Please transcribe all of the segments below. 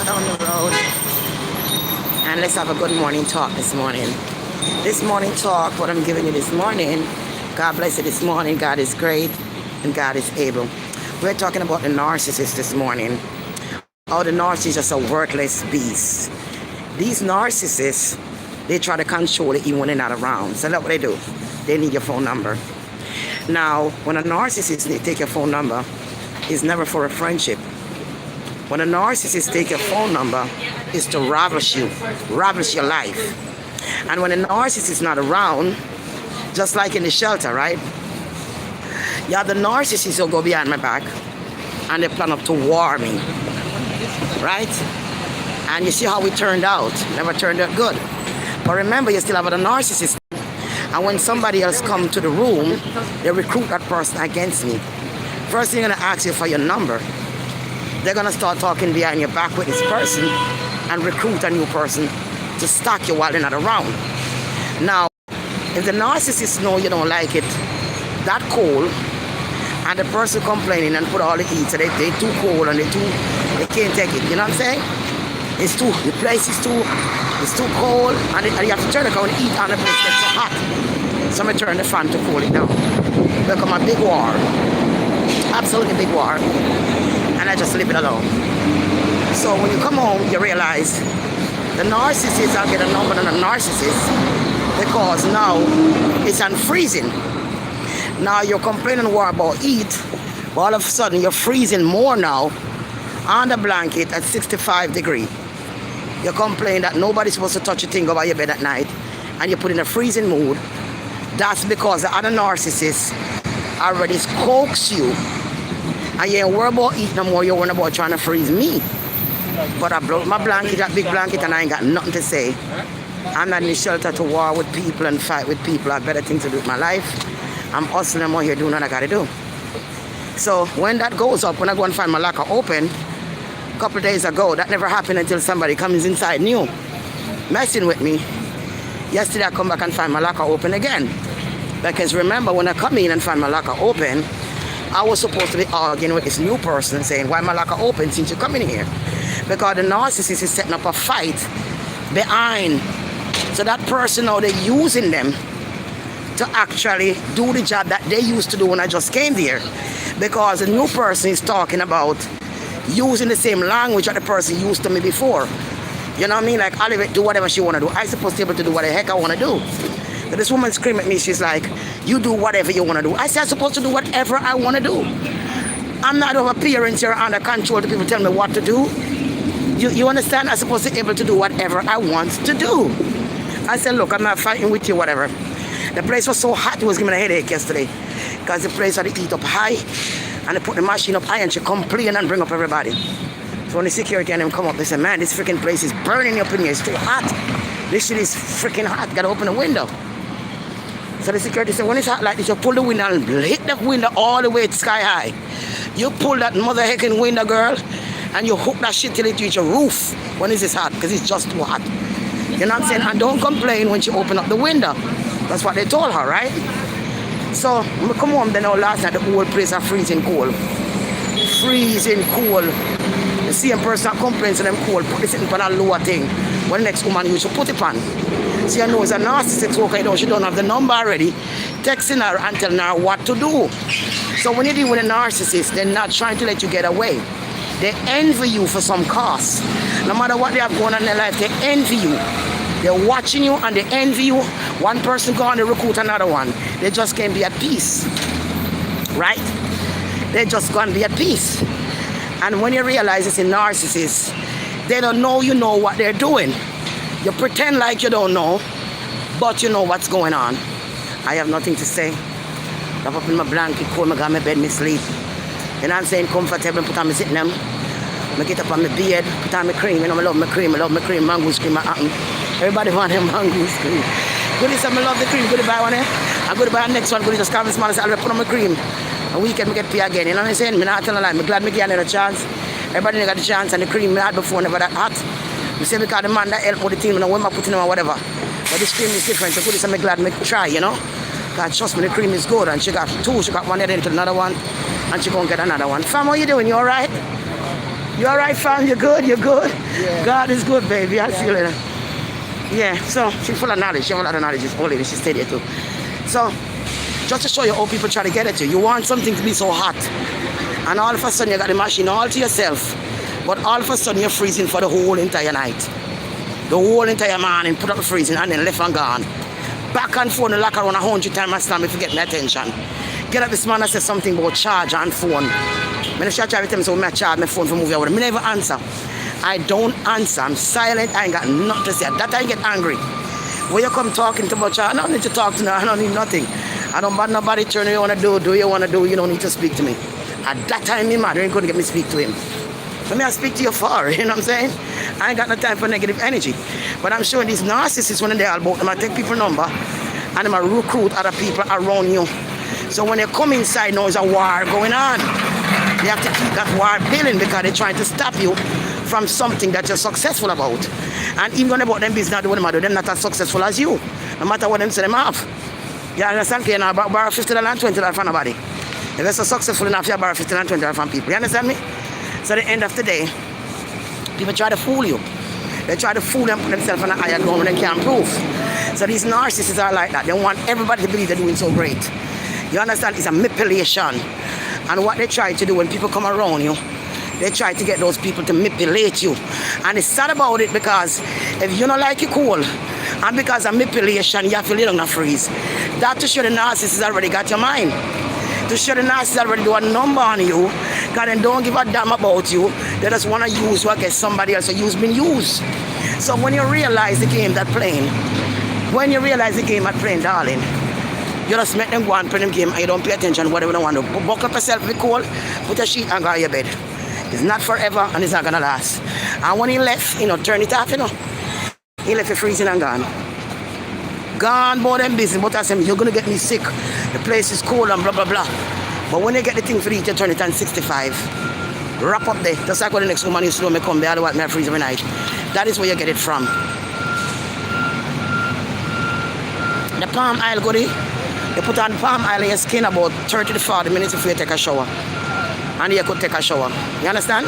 down the road and let's have a good morning talk this morning. This morning talk, what I'm giving you this morning, God bless you this morning. God is great and God is able. We're talking about the narcissist this morning. Oh, the narcissist is just a worthless beast. These narcissists, they try to control it even when they're not around. So that's what they do. They need your phone number. Now, when a narcissist take your phone number, it's never for a friendship. When a narcissist take your phone number, it's to ravish you, ravish your life. And when a narcissist is not around, just like in the shelter, right? You have the narcissist who go behind my back and they plan up to war me, right? And you see how it turned out. Never turned out good. But remember, you still have a narcissist. And when somebody else come to the room, they recruit that person against me. First thing they're gonna ask you for your number. They're gonna start talking behind your back with this person and recruit a new person to stalk you while they're not around. Now, if the narcissist know you don't like it that cold, and the person complaining and put all the heat, so they too cold and they can't take it. You know what I'm saying? The place is too cold, and you have to turn it on and eat, and the place gets so hot. So I turn the fan to cool it down. Become a big war, absolutely big war. And I just leave it alone. So when you come home, you realize the narcissist, I'll get a number on a narcissist because now it's unfreezing. Now you're complaining about heat, but all of a sudden you're freezing more now on the blanket at 65 degrees. You complain that nobody's supposed to touch a thing over your bed at night, and you put in a freezing mood. That's because the other narcissist already coax you. And you ain't worried about eating no more, you're worried about trying to freeze me. But I broke my blanket, that big blanket, and I ain't got nothing to say. I'm not in the shelter to war with people and fight with people. I have better things to do with my life. I'm hustling, I'm out here doing what I gotta do. So when that goes up, when I go and find my locker open, a couple of days ago, that never happened until somebody comes inside new, messing with me. Yesterday I come back and find my locker open again. Because remember, when I come in and find my locker open, I was supposed to be arguing with this new person saying, why my locker open since you're coming here? Because the narcissist is setting up a fight behind. So that person now, they're using them to actually do the job that they used to do when I just came there. Because the new person is talking about using the same language that the person used to me before. You know what I mean? Like, I'll do whatever she want to do. I'm supposed to be able to do what the heck I want to do. So this woman screamed at me, she's like, you do whatever you want to do. I said, I'm supposed to do whatever I want to do. I'm not over parents here under control to people tell me what to do. You understand? I'm supposed to be able to do whatever I want to do. I said, look, I'm not fighting with you, whatever. The place was so hot, it was giving me a headache yesterday. Because the place had the heat up high, and they put the machine up high, and she complain and bring up everybody. So when the security and them come up, they say, man, this freaking place is burning up in here. It's too hot. This shit is freaking hot. Gotta open the window. So the security said, when it's hot like this, you pull the window and hit the window all the way to sky high. You pull that mother heckin' window, girl, and you hook that shit till it reach your roof when it's hot, because it's just too hot. You know what I'm saying? And don't complain when she open up the window. That's what they told her, right? So we come home then last night, the whole place are freezing cold. Freezing cold. The same person that complains to them cold, put this in on a lower thing. When the next woman used to put it on. She knows a narcissist worker, you know, she don't have the number already. Texting her and telling her what to do. So when you deal with a narcissist, they're not trying to let you get away. They envy you for some cause. No matter what they have going on in their life, they envy you. They're watching you and they envy you. One person go on to recruit another one. They just can't be at peace. Right? They just can't be at peace. And when you realize it's a narcissist, they don't know you know what they're doing. You pretend like you don't know, but you know what's going on. I have nothing to say. Wrap up in my blanket, cold, I got my bed, me sleep. You know what I'm saying? Comfortable, put on my sitting them. I get up on my bed, put on my cream. You know, I love my cream, mango cream. Everybody want them mango cream. Goody said, I love the cream. Goody buy one, I go to buy the next one. Goody just come this morning and say, I'll put on my cream. A weekend, I get pay again. You know what I'm saying? I'm not telling a lie. I'm glad I get another chance. Everybody got the chance, and the cream I had before never that hot. You say because the man that help with the team, you know, when I put in or whatever. But this cream is different. So Goody said, I'm glad I try, you know. God, trust me, the cream is good. And she got two. She got one, then another one. And she gonna get another one. Fam, what you doing? You alright? You all right, fam? You good? You good? Yeah. God is good, baby. I feel it. Yeah, so she's full of knowledge. She has a lot of knowledge. She's old lady. She stayed here too. So, just to show you how people try to get at you. You want something to be so hot. And all of a sudden you got the machine all to yourself. But all of a sudden you're freezing for the whole entire night. The whole entire morning, put up the freezing and then left and gone. Back and forth, the lock around 100 times I stand if you get my attention. Get up this man and say something about charge and phone. When I try to tell me so I charge my phone for movie, I never answer. I don't answer. I'm silent. I ain't got nothing to say. At that time I get angry. When you come talking to about charge, I don't need to talk to no, I don't need nothing. I don't want nobody turn you want to do you want to do, you don't need to speak to me. At that time, me mad, you ain't going to get me speak to him. So me I speak to you for, you know what I'm saying? I ain't got no time for negative energy. But I'm showing these narcissists when they're all about them, I take people number and them I recruit other people around you. So when they come inside now, there's a war going on. You have to keep that war building because they're trying to stop you from something that you're successful about. And even when about them business not doing them, they're not as successful as you. No matter what them say them have. You understand? You know, borrow $50 and $20 from nobody. If you're so successful enough, you borrow $50 and $20 from people. You understand me? So at the end of the day, people try to fool you. They try to fool them, put themselves on a higher ground when they can't prove. So these narcissists are like that. They want everybody to believe they're doing so great. You understand? It's a manipulation. And what they try to do when people come around you, they try to get those people to manipulate you. And it's sad about it because if you don't like it cool, and because of manipulation, you have to lay down and freeze. That to show the narcissist already got your mind. To show the narcissist already do a number on you, because they don't give a damn about you. They just want to use you against somebody else, so you's been used. So when you realize the game that playing, darling, you just make them go and play them game and you don't pay attention to whatever they want to do. Buck up yourself with cold, put a sheet and go to your bed. It's not forever and it's not going to last. And when he left, turn it off, he left it freezing and gone. Gone about them business, but I said, you're going to get me sick. The place is cold and blah, blah, blah. But when you get the thing for you, you turn it on 65. Wrap up there. Just like when the next woman you slow me come there, otherwise I freeze every night. That is where you get it from. The palm oil goodie, you put on palm oil in your skin about 30 to 40 minutes before you take a shower. And you could take a shower. You understand?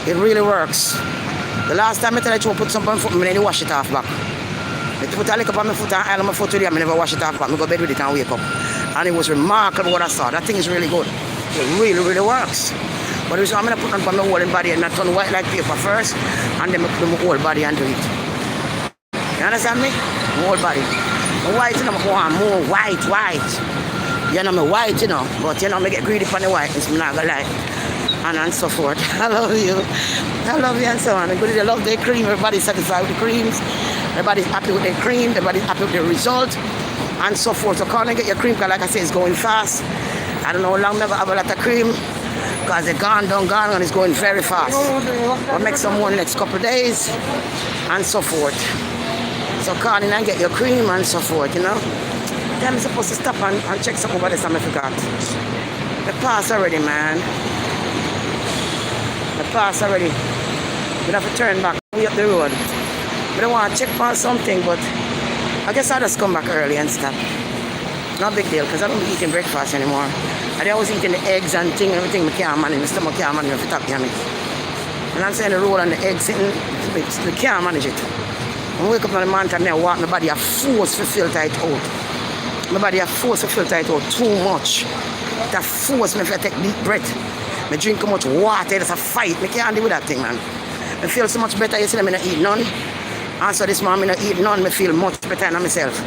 It really works. The last time I tell you to put something on my foot, I wash it off back. I put a little on my foot and oil on my foot today, I never wash it off back. I go to bed with it and wake up. And it was remarkable what I saw. That thing is really good. It really, really works. But the reason I'm going to put on my whole body and not turn white like paper first, and then I put my whole body and do it. You understand me? My whole body. My white, I go on more white. You know, my white, but I get greedy for the whiteness, I'm not going to lie. And so forth. I love you and so on. Everybody they love their cream, everybody's satisfied with the creams, everybody's happy with their cream, everybody's happy with the result, and so forth. So come and get your cream, because like I say, it's going fast. I don't know how long never have a lot of cream, because they're gone, and it's going very fast. We'll make some more next couple of days, and so forth. So come in and get your cream and so forth, Then I'm supposed to stop and check something over this time I forgot. The pass already, man. The pass already. We have to turn back way up the road. I don't want to check for something, but I guess I'll just come back early and stop. No big deal, because I don't be eating breakfast anymore. I was eating the eggs and thing, everything I can't manage. My stomach can't manage if it up me. And I'm saying the roll and the eggs sitting, I can't manage it. When I wake up in the morning and I walk, my body a force to filter it out. My body a force to filter it out too much. That force me if I take deep breath. I drink too much water, it's a fight. I can't deal with that thing, man. I feel so much better yesterday, I don't eat none. And so this morning I don't eat none, I feel much better than myself.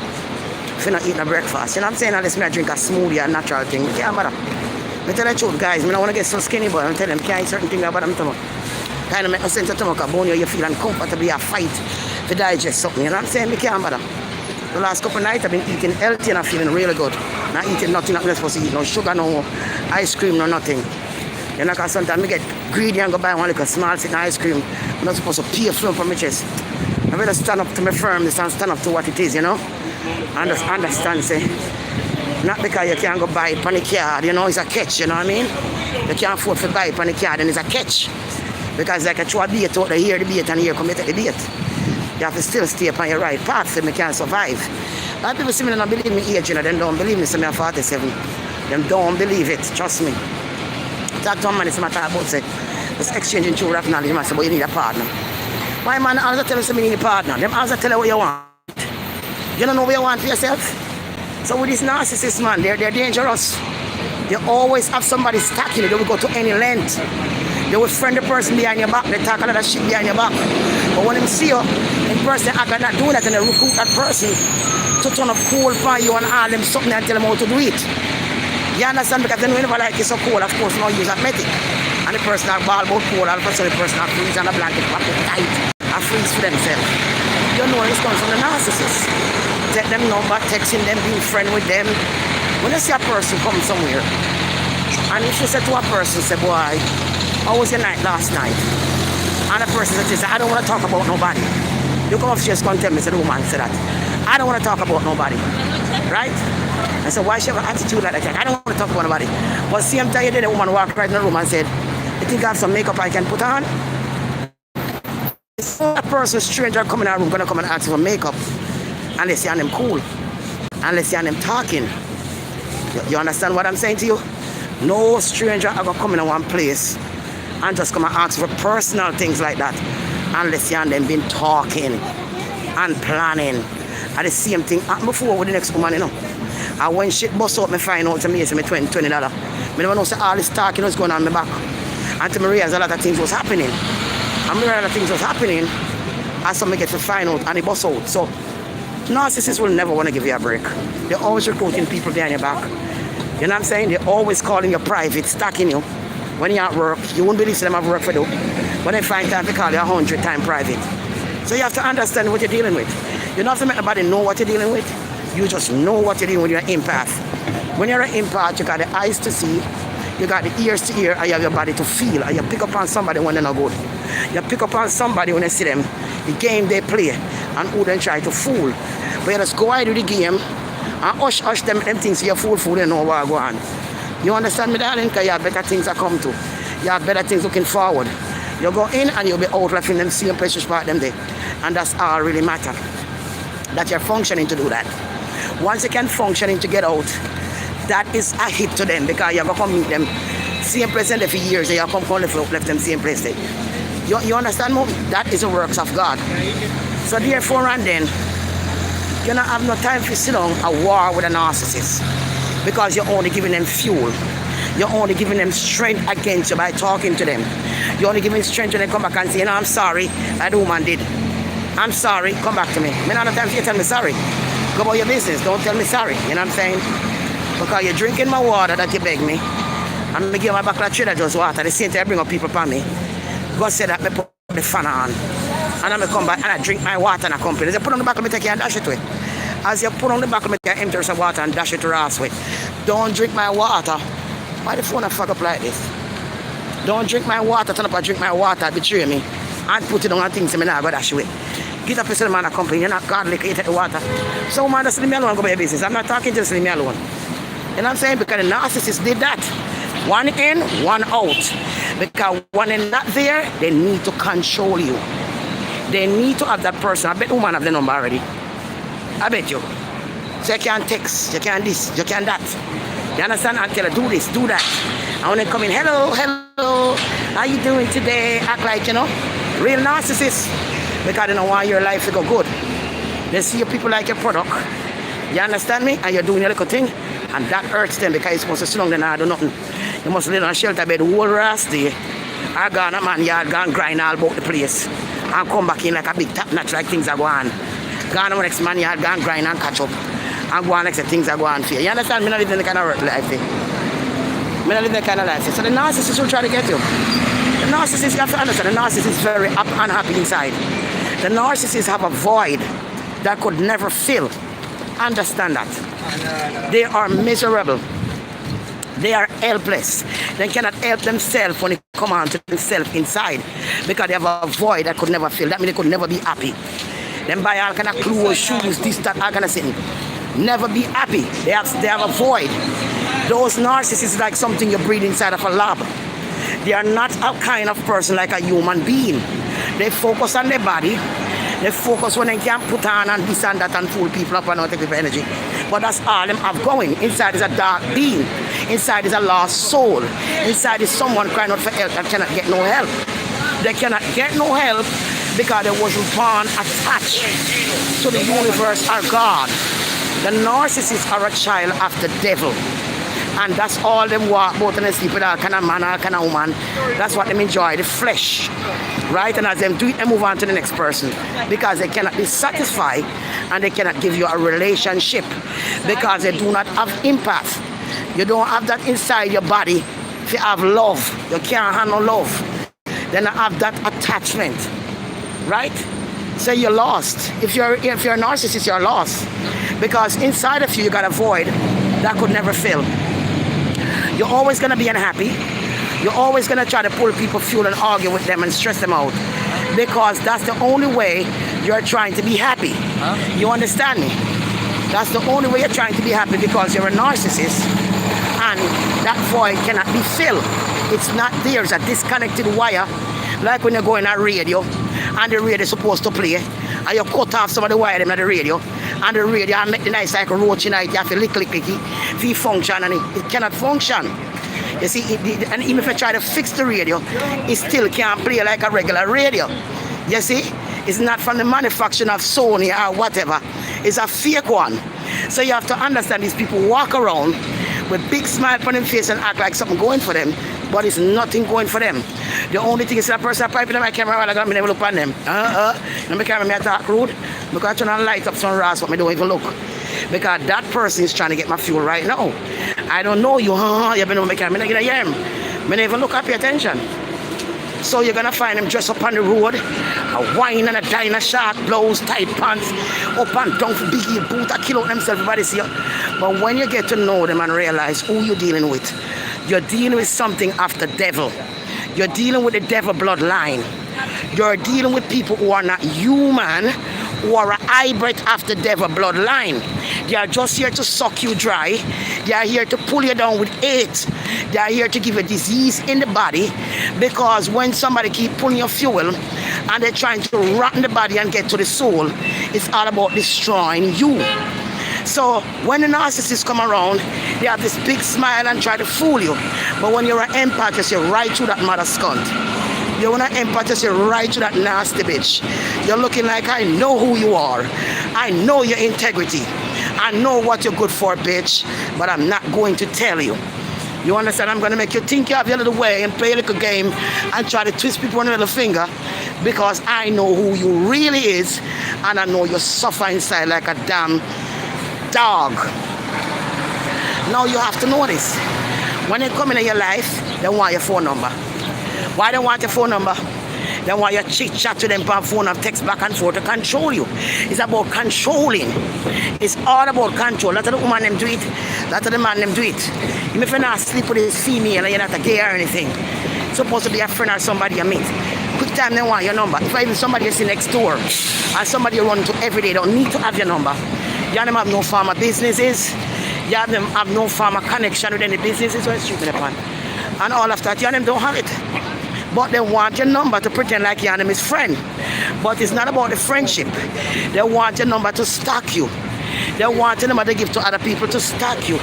If I don't eat no breakfast. You know what I'm saying? Unless I drink a smoothie, a natural thing. I can't bother. I tell the truth, guys, I don't want to get so skinny, but I'm telling them I can't eat certain things about them stomach. Kind of make no sense to stomach, bone you feel uncomfortable, a fight to digest something. You know what I'm saying? I can't bother. The last couple of nights I've been eating healthy and I'm feeling really good. Not eating nothing I'm not supposed to eat. No sugar, no ice cream, no nothing. You know, because sometimes I get greedy and go buy one little small sitting ice cream. I'm not supposed to pee a flame from my chest. I better stand up to my firmness and stand up to what it is, And just understand, say. Not because you can't go buy it on the card, it's a catch, you know what I mean? You can't afford to buy it on the card and it's a catch. Because like I throw a bait out, here the bait and here come you take the bait. You have to still stay upon your right path so you can survive. A lot of people see me and don't believe me age, They don't believe me, so I'm 47. Them don't believe it, trust me. Talk to a man, it's a matter about say. Just exchanging true of knowledge. Man say, but you need a partner. Why man always tell us you need a partner? Them always tell you what you want. You don't know what you want for yourself? So with these narcissists, man, they're dangerous. They always have somebody stacking you. They will go to any length. They will friend the person behind your back. They talk a lot of shit behind your back. But when they see you in person, I cannot do that, and they recruit that person to turn up cool for you and all them something and tell them how to do it. You understand? Because they know never like it's so cool, of course, no use that method. And the person that ball about cool, and the person that freeze on the blanket, pack it tight, and freeze for themselves. You know this comes from the narcissist. Take them number, texting them, being friend with them. When you see a person come somewhere, and if you say to a person, say, boy, how was your night last night? And the person says, I don't want to talk about nobody. You come upstairs, come tell me, say the woman said that. I don't want to talk about nobody. Right? I said, why she have an attitude like that? I don't want to talk about nobody. But same time you did, the woman walked right in the room and said, you think I have some makeup I can put on? A person, stranger coming in our room, gonna come and ask for makeup. Unless you're them cool. Unless you're them talking. You understand what I'm saying to you? No stranger ever come in one place and just come and ask for personal things like that. Unless you're them been talking and planning. And the same thing happened before with the next woman, you know. And when shit bust out, me find out to me, say me $20. I never know say all this talking was going on in my back. And to me realize a lot of things was happening. And me realize a lot of things was happening. And so me get to find out and it bust out. So narcissists will never want to give you a break. They're always recruiting people behind your back. You know what I'm saying? They're always calling you private, stacking you. When you're at work, you won't believe them have work for you. When they find time, they call you 100 times private. So you have to understand what you're dealing with. You don't have to make nobody know what you're dealing with. You just know what you're dealing with. You're an empath. When you're an empath, you got the eyes to see, you got the ears to hear, and you have your body to feel. And you pick up on somebody when they're not good. You pick up on somebody when you see them, the game they play, and who they try to fool. But you just go out with the game and hush them things so you fool, you know what go on. You understand me, darling? Because you have better things that come to. You have better things looking forward. You go in and you'll be out like in them same place spot them there. And that's all really matter. That you're functioning to do that. Once you can functioning to get out, that is a hit to them because you're going to come meet them same place there for years and you come left them same place there. You understand, Mom? That is the works of God. So therefore and then, you don't have no time to sit down a war with a narcissist because you're only giving them fuel. You're only giving them strength against you by talking to them. You're only giving strength when they come back and say, you know, I'm sorry, that woman did. I'm sorry, come back to me. I don't have time for you to tell me sorry. Go about your business, don't tell me sorry. You know what I'm saying? Because you're drinking my water that you beg me. I'm going to give my back like Trader Joe's water. The same thing I bring up people upon me. God said that I put the fan on. And I'm going to come back and I drink my water and I come. They say, put on the back of me, take it and dash it with. As you put on the back of me, take empty some water and dash it to ass with. Don't drink my water. Why the phone a fuck up like this? Don't drink my water, turn up and drink my water, betray me. And put it on things so I'm not going to dash it with. Get up and say, man, a company, you're not godly, you take the water. So man, just leave me alone and go by your business. I'm not talking, just leave me alone. You know what I'm saying? Because the narcissists did that. One in, one out. Because when they're not there, they need to control you. They need to have that person. I bet woman have the number already. I bet you. So you can't text, you can't this, you can't that. You understand? And tell her, do this, do that. And when they come in, hello, how you doing today? Act like, you know, real narcissists. Because they don't want your life to go good. They see you people like your product. You understand me? And you're doing your little thing. And that hurts them because you're supposed to sit down there and do nothing. You must live on a shelter bed the whole last day. I gone a man yard, gone grind all about the place. And come back in like a big tap notch like things are going on. Gone to the next man yard, gone grind and catch up. And go on like things are going on for you. You understand? Me not living the kind of work life. Me not living the kind of life. So the narcissist will try to get you. The narcissist, you have to understand, the narcissist is very unhappy inside. The narcissists have a void that could never fill. Understand that. They are miserable. They are helpless. They cannot help themselves when it comes on to themselves inside. Because they have a void that could never fill. That means they could never be happy. Them buy all kind of clothes, shoes, this, that, all kind of thing. Never be happy. They have a void. Those narcissists like something you breathe inside of a lab. They are not a kind of person like a human being. They focus on their body. They focus when they can put on and this and that and fool people up and not take people energy. But that's all them have going. Inside is a dark being. Inside is a lost soul. Inside is someone crying out for help and cannot get no help. They cannot get no help because they wasn't born attached to the universe or God. The narcissists are a child of the devil. And that's all them walk both and they sleep with all kind of man, all kind of woman. That's what them enjoy, the flesh. Right? And as them do it, they move on to the next person. Because they cannot be satisfied and they cannot give you a relationship. Because they do not have empath. You don't have that inside your body. If you have love, you can't handle love. Then I have that attachment. Right? So you're lost. If you're a narcissist, you're lost. Because inside of you, you got a void that could never fill. You're always going to be unhappy. You're always going to try to pull people fuel and argue with them and stress them out. Because that's the only way you're trying to be happy. Huh? You understand me? That's the only way you're trying to be happy because you're a narcissist. And that void cannot be filled. It's not there. It's a disconnected wire. Like when you're going on radio and the radio is supposed to play. And you cut off some of the wire them at the radio. And the radio and make the nice like a roach in it. You have to lick if it function and it cannot function. You see, and even if you try to fix the radio, it still can't play like a regular radio. You see, it's not from the manufacturer of Sony or whatever. It's a fake one. So you have to understand these people walk around with big smile on their face and act like something going for them, but it's nothing going for them. The only thing is that person piping in my camera while I got me never look on them. And my camera me attack rude. Because I try to light up some rats, but me don't even look. Because that person is trying to get my fuel right now. I don't know you. You've been on my camera. I don't hear him. I don't even look up, pay attention. So you're going to find them dressed up on the road. A wine and a diner, shark blouse, tight pants, up and down for biggie, boot, a kill out themselves, everybody see you. But when you get to know them and realize who you're dealing with, you're dealing with something of the devil. You're dealing with the devil bloodline. You're dealing with people who are not human, who are a hybrid of the devil bloodline. They are just here to suck you dry. They are here to pull you down with hate. They are here to give you disease in the body, because when somebody keep pulling your fuel and they're trying to rotten the body and get to the soul, it's all about destroying you. So when the narcissists come around, they have this big smile and try to fool you. But when you're an empath, you see right through that mother scunt. You're an empath, you see right through that nasty bitch. You're looking like, I know who you are. I know your integrity. I know what you're good for, bitch. But I'm not going to tell you. You understand? I'm going to make you think you have your little way and play a little game and try to twist people on your little finger, because I know who you really is, and I know you suffer inside like a damn dog. Now you have to know this. When they come into your life, they want your phone number. Why they want your phone number? They want you to chit chat to them by phone and text back and forth to control you. It's about controlling. It's all about control. That's how the woman them do it. That's how the man them do it. Even if you're not sleep with this female and you're not a gay or anything, it's supposed to be a friend or somebody you meet. Quick time they want your number. If even somebody you see next door and somebody you run to every day, don't need to have your number. You and them have no form of businesses. You and them have no form of connection with any businesses or street upon. And all of that, you and them don't have it. But they want your number to pretend like you and them is friend. But it's not about the friendship. They want your number to stalk you. They want your number to give to other people to stalk you.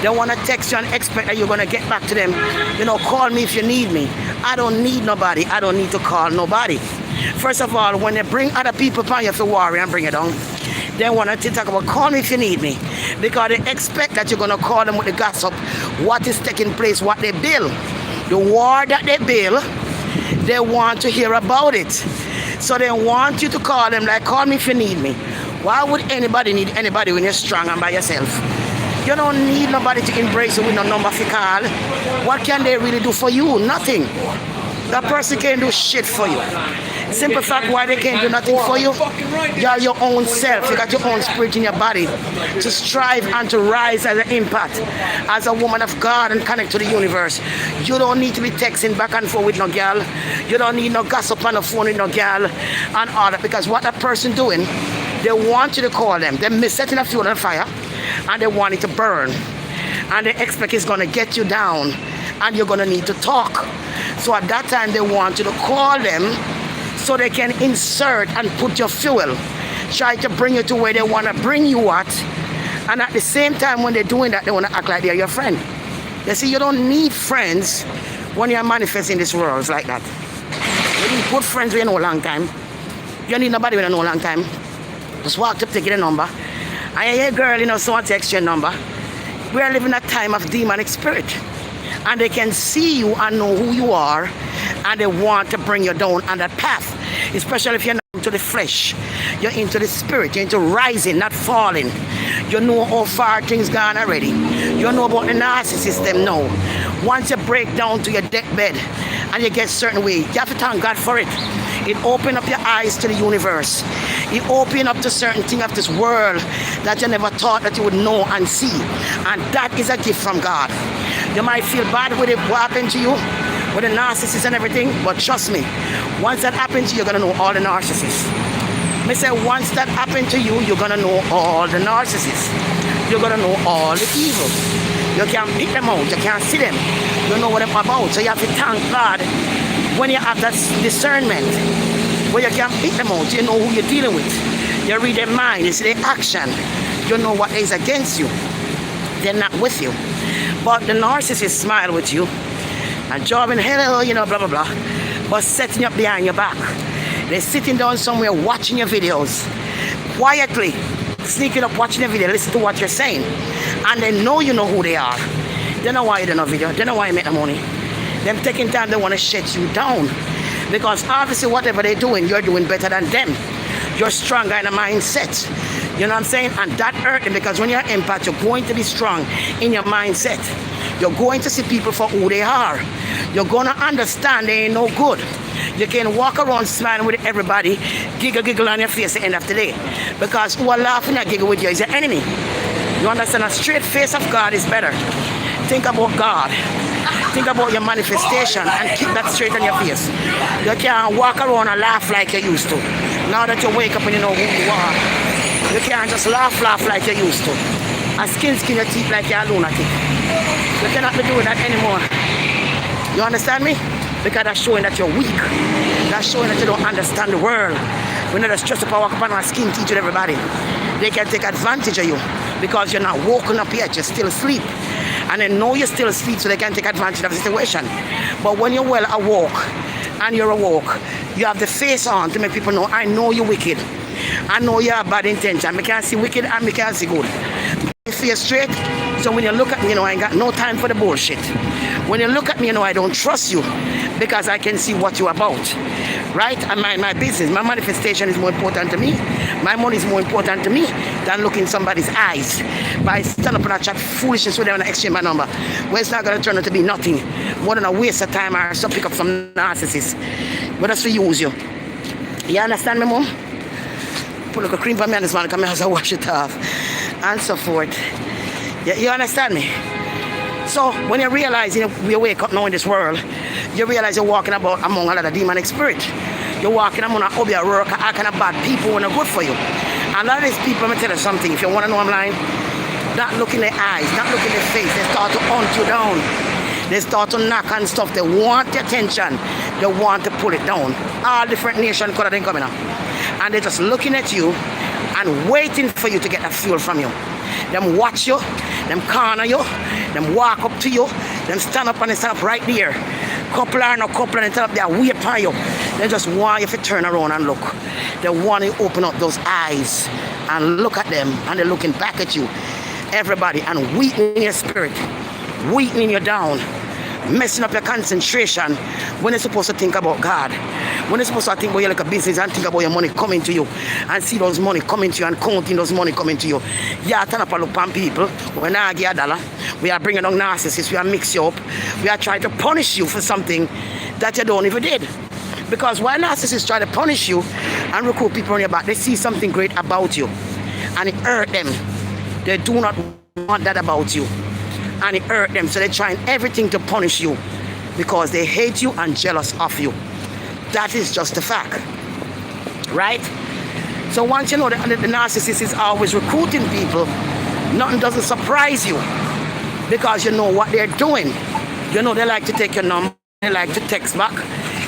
They want to text you and expect that you're going to get back to them. You know, call me if you need me. I don't need nobody. I don't need to call nobody. First of all, when they bring other people upon you for worry and bring it down, they want to talk about call me if you need me. Because they expect that you're going to call them with the gossip, what is taking place, what they build. The war that they build, they want to hear about it. So they want you to call them like, call me if you need me. Why would anybody need anybody when you're strong and by yourself? You don't need nobody to embrace you with no number for call. What can they really do for you? Nothing. That person can't do shit for you. Simple fact why they can't do nothing for you. You're your own self. You got your own spirit in your body to strive and to rise as an empath, as a woman of God, and connect to the universe. You don't need to be texting back and forth with no girl. You don't need no gossip on the phone with no girl and all that, because what that person doing, they want you to call them. They're setting a fuel on fire and they want it to burn. And they expect it's going to get you down and you're going to need to talk. So at that time they want you to call them so they can insert and put your fuel, try to bring you to where they want to bring you at. And at the same time when they're doing that, they want to act like they're your friend. You see, you don't need friends when you're manifesting this world. It's like that. You need good friends when you know a long time. You don't need nobody when you know a long time. Just walk up to get a number. And you hear, girl, you know, someone text your number. We are living a time of demonic spirit. And they can see you and know who you are. And they want to bring you down on that path. Especially if you're not into the flesh. You're into the spirit. You're into rising, not falling. You know how far things gone already. You know about the narcissist them now. Once you break down to your deathbed and you get certain way, you have to thank God for it. It opens up your eyes to the universe. It opens up to certain things of this world that you never thought that you would know and see. And that is a gift from God. You might feel bad with it, what happened to you, with the narcissist and everything, but trust me, once that happens to you, you're going to know all the narcissists. Me say once that happened to you, you're going to know all the narcissists. You're going to know all the evil. You can't pick them out, you can't see them. You know what they're about. So you have to thank God when you have that discernment, where you can pick them out, you know who you're dealing with. You read their mind, you see their action. You know what is against you. They're not with you. But the narcissist smile with you and jobbing, hello, you know, blah, blah, blah. But setting you up behind your back. They're sitting down somewhere watching your videos. Quietly, sneaking up, watching your video, listen to what you're saying. And they know you know who they are. They know why you do no video. They know why you make the money. Them taking time, they want to shut you down. Because obviously whatever they're doing, you're doing better than them. You're stronger in a mindset. You know what I'm saying? And that hurt them because when you're an empath, you're going to be strong in your mindset. You're going to see people for who they are. You're going to understand they ain't no good. You can walk around smiling with everybody, giggle on your face at the end of the day. Because who are laughing and giggle with you is your enemy. You understand? A straight face of God is better. Think about God. Think about your manifestation and keep that straight on your face. You can't walk around and laugh like you used to. Now that you wake up and you know who you are. You can't just laugh like you used to. And skin your teeth like you're a lunatic. You cannot be doing that anymore. You understand me? Because that's showing that you're weak. That's showing that you don't understand the world. When you're just up and walk upon our skin teeth with everybody, they can take advantage of you because you're not woken up yet, you're still asleep. And they know you're still asleep, so they can take advantage of the situation. But when you're well awoke and you're awoke, you have the face on to make people know, I know you're wicked. I know you have bad intention. I can't see wicked and I can't see good. You face straight, so when you look at me, you know I ain't got no time for the bullshit. When you look at me, you know I don't trust you because I can see what you're about. Right? And my business, my manifestation is more important to me. My money is more important to me than looking in somebody's eyes. By standing up and chat foolishness with them and exchange my number. Well, it's not going to turn out to be nothing. More than a waste of time or some pick up some narcissist. But that's to use you. You understand me, Mom? Put a cream for me on this man, come here and wash it off. And so forth. You understand me? So when you realize, you know, you wake up now in this world, you realize you're walking about among a lot of demonic spirit. You're walking among a obvious work, all kind of bad people who are not good for you. And a lot of these people, let me tell you something, if you want to know I'm lying, not look in their eyes, not look in their face, they start to hunt you down. They start to knock on stuff, they want the attention, they want to pull it down. All different nation color they coming up. And they're just looking at you and waiting for you to get that fuel from you. Them watch you, them corner you, them walk up to you, them stand up and they stand up right there. Couple or no couple and they stand up there, wait for you. They just want you to turn around and look. They want you to open up those eyes and look at them and they're looking back at you. Everybody, and weakening your spirit, weakening you down, messing up your concentration when you're supposed to think about God. When you're supposed to think about your like a business and think about your money coming to you and see those money coming to you and counting those money coming to you. Yeah, turn up and look on people. We're not give a dollar. We are bringing down narcissists. We are mix you up. We are trying to punish you for something that you don't even did. Because why narcissists try to punish you and recruit people on your back, they see something great about you and it hurt them. They do not want that about you and it hurt them, so they're trying everything to punish you because they hate you and jealous of you. That is just a fact, right? So once you know that the narcissist is always recruiting people, nothing doesn't surprise you because you know what they're doing. You know they like to take your number, they like to text back,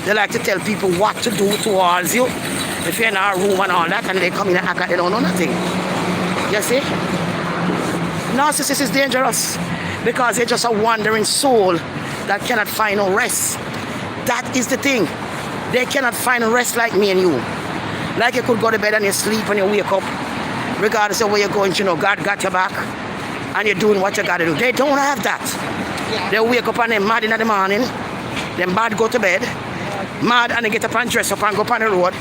they like to tell people what to do towards you. If you're in our room and all that, and they come in and act like they don't know nothing. You see? Narcissist is dangerous because they're just a wandering soul that cannot find no rest. That is the thing. They cannot find a rest like me and you. Like you could go to bed and you sleep and you wake up, regardless of where you're going, God got your back and you're doing what you got to do. They don't have that. They wake up and they're mad in the morning, then mad go to bed, mad and they get up and dress up and go up on the road,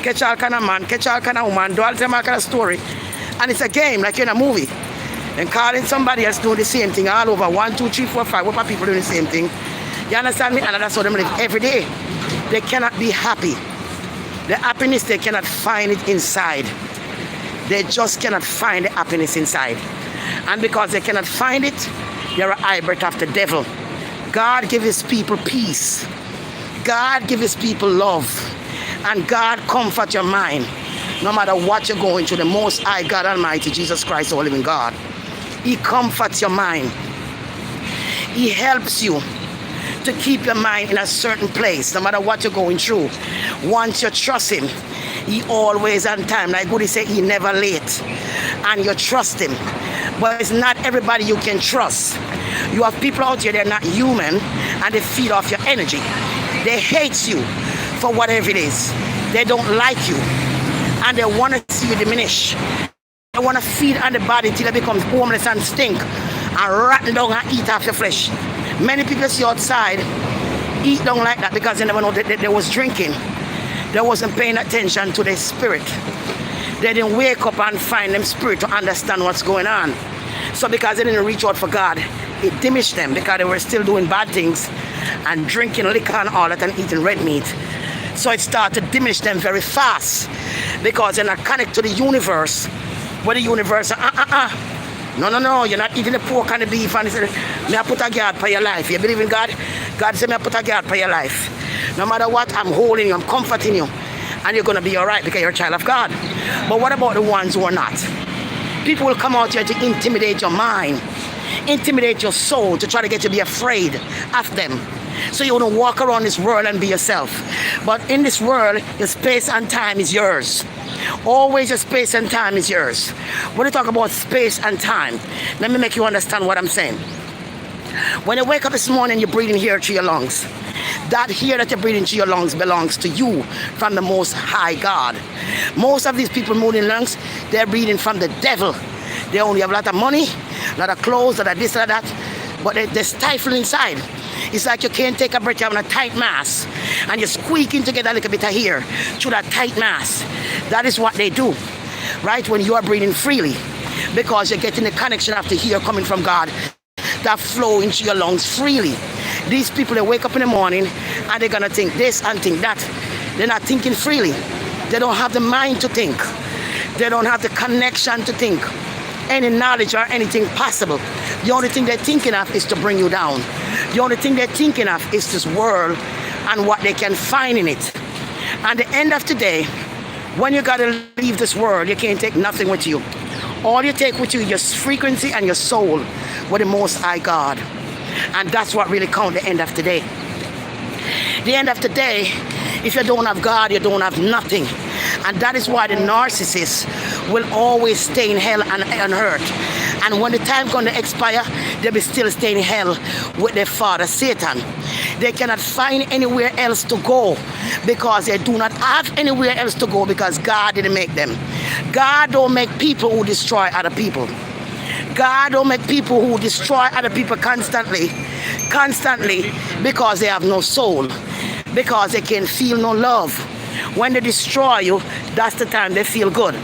catch all kind of man, catch all kind of woman, do all kind of story. And it's a game like you're in a movie. And calling somebody else doing the same thing all over. 1, 2, 3, 4, 5. What about people doing the same thing? You understand me? And that's how them live every day. They cannot be happy. The happiness, they cannot find it inside. They just cannot find the happiness inside. And because they cannot find it, they're a hybrid of the devil. God gives his people peace. God gives his people love. And God comfort your mind. No matter what you're going through, the Most High God Almighty, Jesus Christ, the living God. He comforts your mind. He helps you to keep your mind in a certain place, no matter what you're going through. Once you trust him, he always on time. Like Goody said, he never late. And you trust him. But it's not everybody you can trust. You have people out here, they're not human, and they feed off your energy. They hate you for whatever it is. They don't like you. And they want to see you diminish. They want to feed on the body till it becomes homeless and stink and rotten down and eat off your flesh. Many people see outside eat down like that because they never know that they was drinking. They wasn't paying attention to their spirit. They didn't wake up and find them spirit to understand what's going on. So because they didn't reach out for God, it diminished them because they were still doing bad things and drinking liquor and all that and eating red meat. So it started to diminish them very fast because they're not connected to the universe. Where the universe, no, you're not eating the pork and the beef. And he said, may I put a guard for your life? You believe in God? God said, may I put a guard for your life? No matter what, I'm holding you, I'm comforting you. And you're going to be all right because you're a child of God. But what about the ones who are not? People will come out here to intimidate your mind, intimidate your soul, to try to get you to be afraid of them. So you want to walk around this world and be yourself. But in this world, your space and time is yours. Always your space and time is yours. When you talk about space and time, let me make you understand what I'm saying. When you wake up this morning, you're breathing here through your lungs. That here that you're breathing through your lungs belongs to you from the Most High God. Most of these people moving lungs, they're breathing from the devil. They only have a lot of money, a lot of clothes, a lot of this, a lot of that, but they're stifled inside. It's like you can't take a breath, you're having a tight mass, and you're squeaking together a little bit of hair through that tight mass. That is what they do, right? When you are breathing freely, because you're getting the connection of the air coming from God that flow into your lungs freely. These people, they wake up in the morning and they're going to think this and think that. They're not thinking freely. They don't have the mind to think. They don't have the connection to think any knowledge or anything possible. The only thing they're thinking of is to bring you down. The only thing they're thinking of is this world and what they can find in it. And at the end of the day, when you got to leave this world, you can't take nothing with you. All you take with you is your frequency and your soul with the Most High God. And that's what really counts at the end of the day. The end of the day, if you don't have God, you don't have nothing. And that is why the narcissist will always stay in hell and hurt. And when the time comes to expire, they'll be still staying in hell with their father, Satan. They cannot find anywhere else to go because they do not have anywhere else to go because God didn't make them. God don't make people who destroy other people. God don't make people who destroy other people constantly because they have no soul, because they can feel no love. When they destroy you, that's the time they feel good.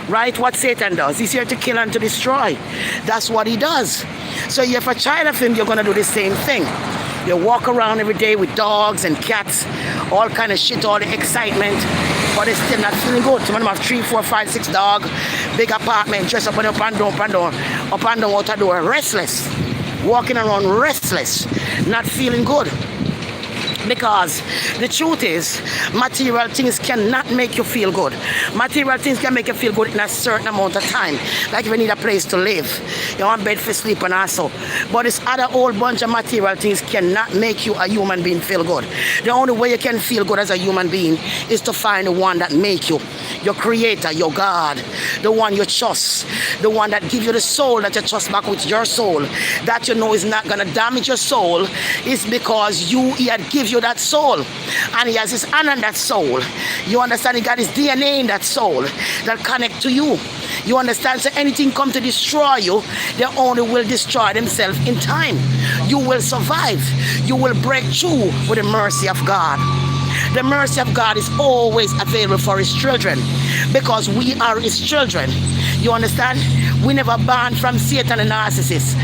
Right? What Satan does, he's here to kill and to destroy. That's what he does. So if a child of him, you're going to do the same thing. You walk around every day with dogs and cats, all kind of shit, all the excitement, but they're still not feeling good. Some of them have 3, 4, 5, 6 dogs, big apartment, dress up and up and down, out the door, restless, walking around restless, not feeling good. Because the truth is, material things cannot make you feel good. Material things can make you feel good in a certain amount of time. Like if you need a place to live, you want bed for sleep and also. But this other whole bunch of material things cannot make you a human being feel good. The only way you can feel good as a human being is to find the one that make you. your creator, your God, the one you trust, the one that gives you the soul that you trust back with your soul, that you know is not going to damage your soul, is because he had gives you that soul, and he has his hand on that soul. You understand? He got his DNA in that soul that connect to you. You understand? So anything come to destroy you, they only will destroy themselves in time. You will survive. You will break through with the mercy of God. The mercy of God is always available for his children because we are his children. You understand? We never born from Satan and narcissists.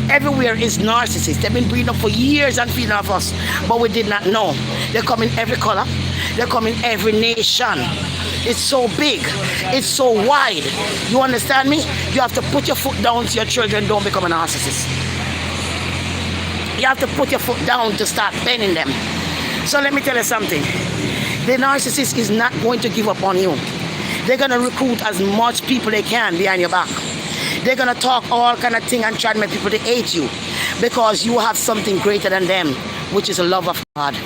Everywhere is narcissists. They've been breeding up for years and feeding off us, but we did not know. They come in every color. They come in every nation. It's so big. It's so wide. You understand me? You have to put your foot down so your children don't become a narcissist. You have to put your foot down to start bending them. So let me tell you something. The narcissist is not going to give up on you. They're going to recruit as much people they can behind your back. They're going to talk all kind of thing and try to make people to hate you because you have something greater than them, which is the love of God.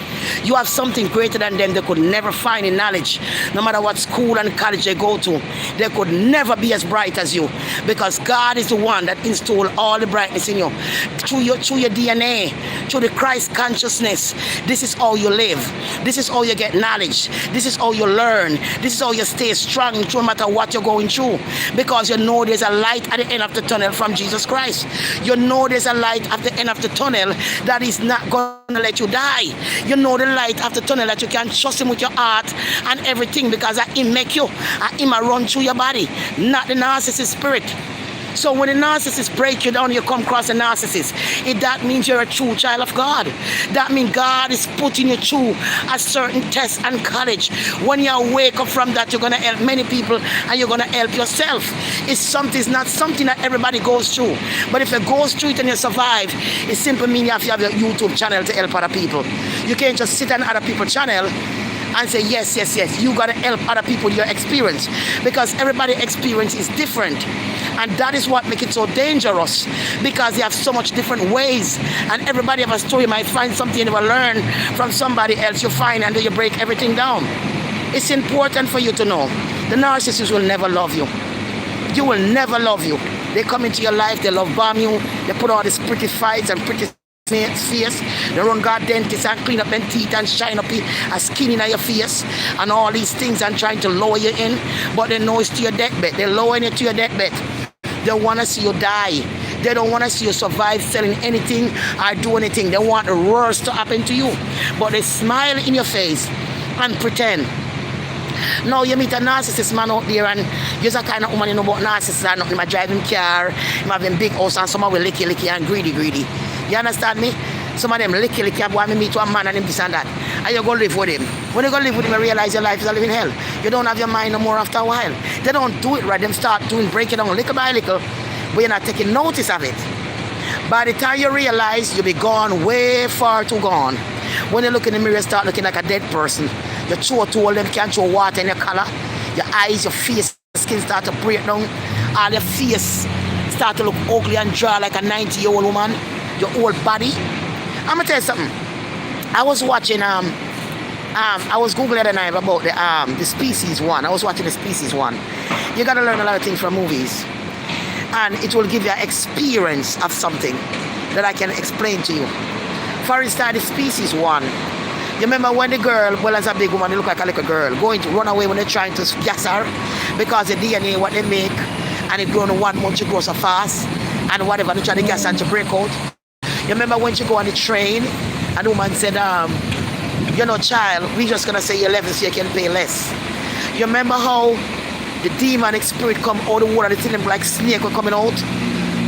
You have something greater than them they could never find in knowledge. No matter what school and college they go to, they could never be as bright as you because God is the one that installed all the brightness in you. Through your DNA, through the Christ consciousness, this is how you live. This is how you get knowledge. This is how you learn. This is how you stay strong no matter what you're going through because you know there's a light at the end of the tunnel from Jesus Christ. You know there's a light at the end of the tunnel that is not going to let you die. You know the light of the tunnel that you can trust him with your heart and everything because him make you and him run through your body, not the narcissist spirit. So when the narcissist break you down, you come across a narcissist, that means you're a true child of God. That means God is putting you through a certain test and college. When you wake up from that, you're going to help many people and you're going to help yourself. It's not something that everybody goes through. But if you go through it and you survive, it simply means you have to have your YouTube channel to help other people. You can't just sit on other people's channel and say, yes, you got to help other people with your experience because everybody's experience is different. And that is what makes it so dangerous because you have so much different ways and everybody have a story. You might find something you never learn from somebody else you find and then you break everything down. It's important for you to know the narcissist will never love you. You will never love you. They come into your life, they love bomb you, they put all these pretty fights and pretty face, they run God dentists and clean up their teeth and shine up a skin in your face and all these things and trying to lower you in, but they know it's to your deathbed. They're lowering you to your deathbed. They want to see you die. They don't want to see you survive selling anything or do anything. They want the worst to happen to you, but they smile in your face and pretend. Now you meet a narcissist man out there and you're the kind of woman you know about narcissists and nothing. Him driving car, him having big house and some will licky and greedy. You understand me? Some of them licky boy, me meet one man and him this and that. And you go live with him. When you go live with him, you realize your life is a living hell. You don't have your mind no more after a while. They don't do it right. Them start break it down little by little, but you're not taking notice of it. By the time you realize, you'll be gone way far too gone. When you look in the mirror, you start looking like a dead person. Your throat all them can't throw water in your color. Your eyes, your face, skin start to break down. All your face start to look ugly and dry like a 90-year-old woman. Your whole body. I'm gonna tell you something. I was watching I was googling the other night about the Species one. I was watching the Species one. You gotta learn a lot of things from movies, and it will give you an experience of something that I can explain to you. For instance, the Species one. You remember when the girl, well, as a big woman, they look like a little girl, going to run away when they're trying to gas her because the DNA what they make, and it grown in 1 month, it grows so fast, and whatever they try to gas her to break out. You remember when you go on the train and the woman said, you're no child, we just gonna say you're 11 so you can pay less. You remember how the demonic spirit come out of the water, the thing like snake were coming out?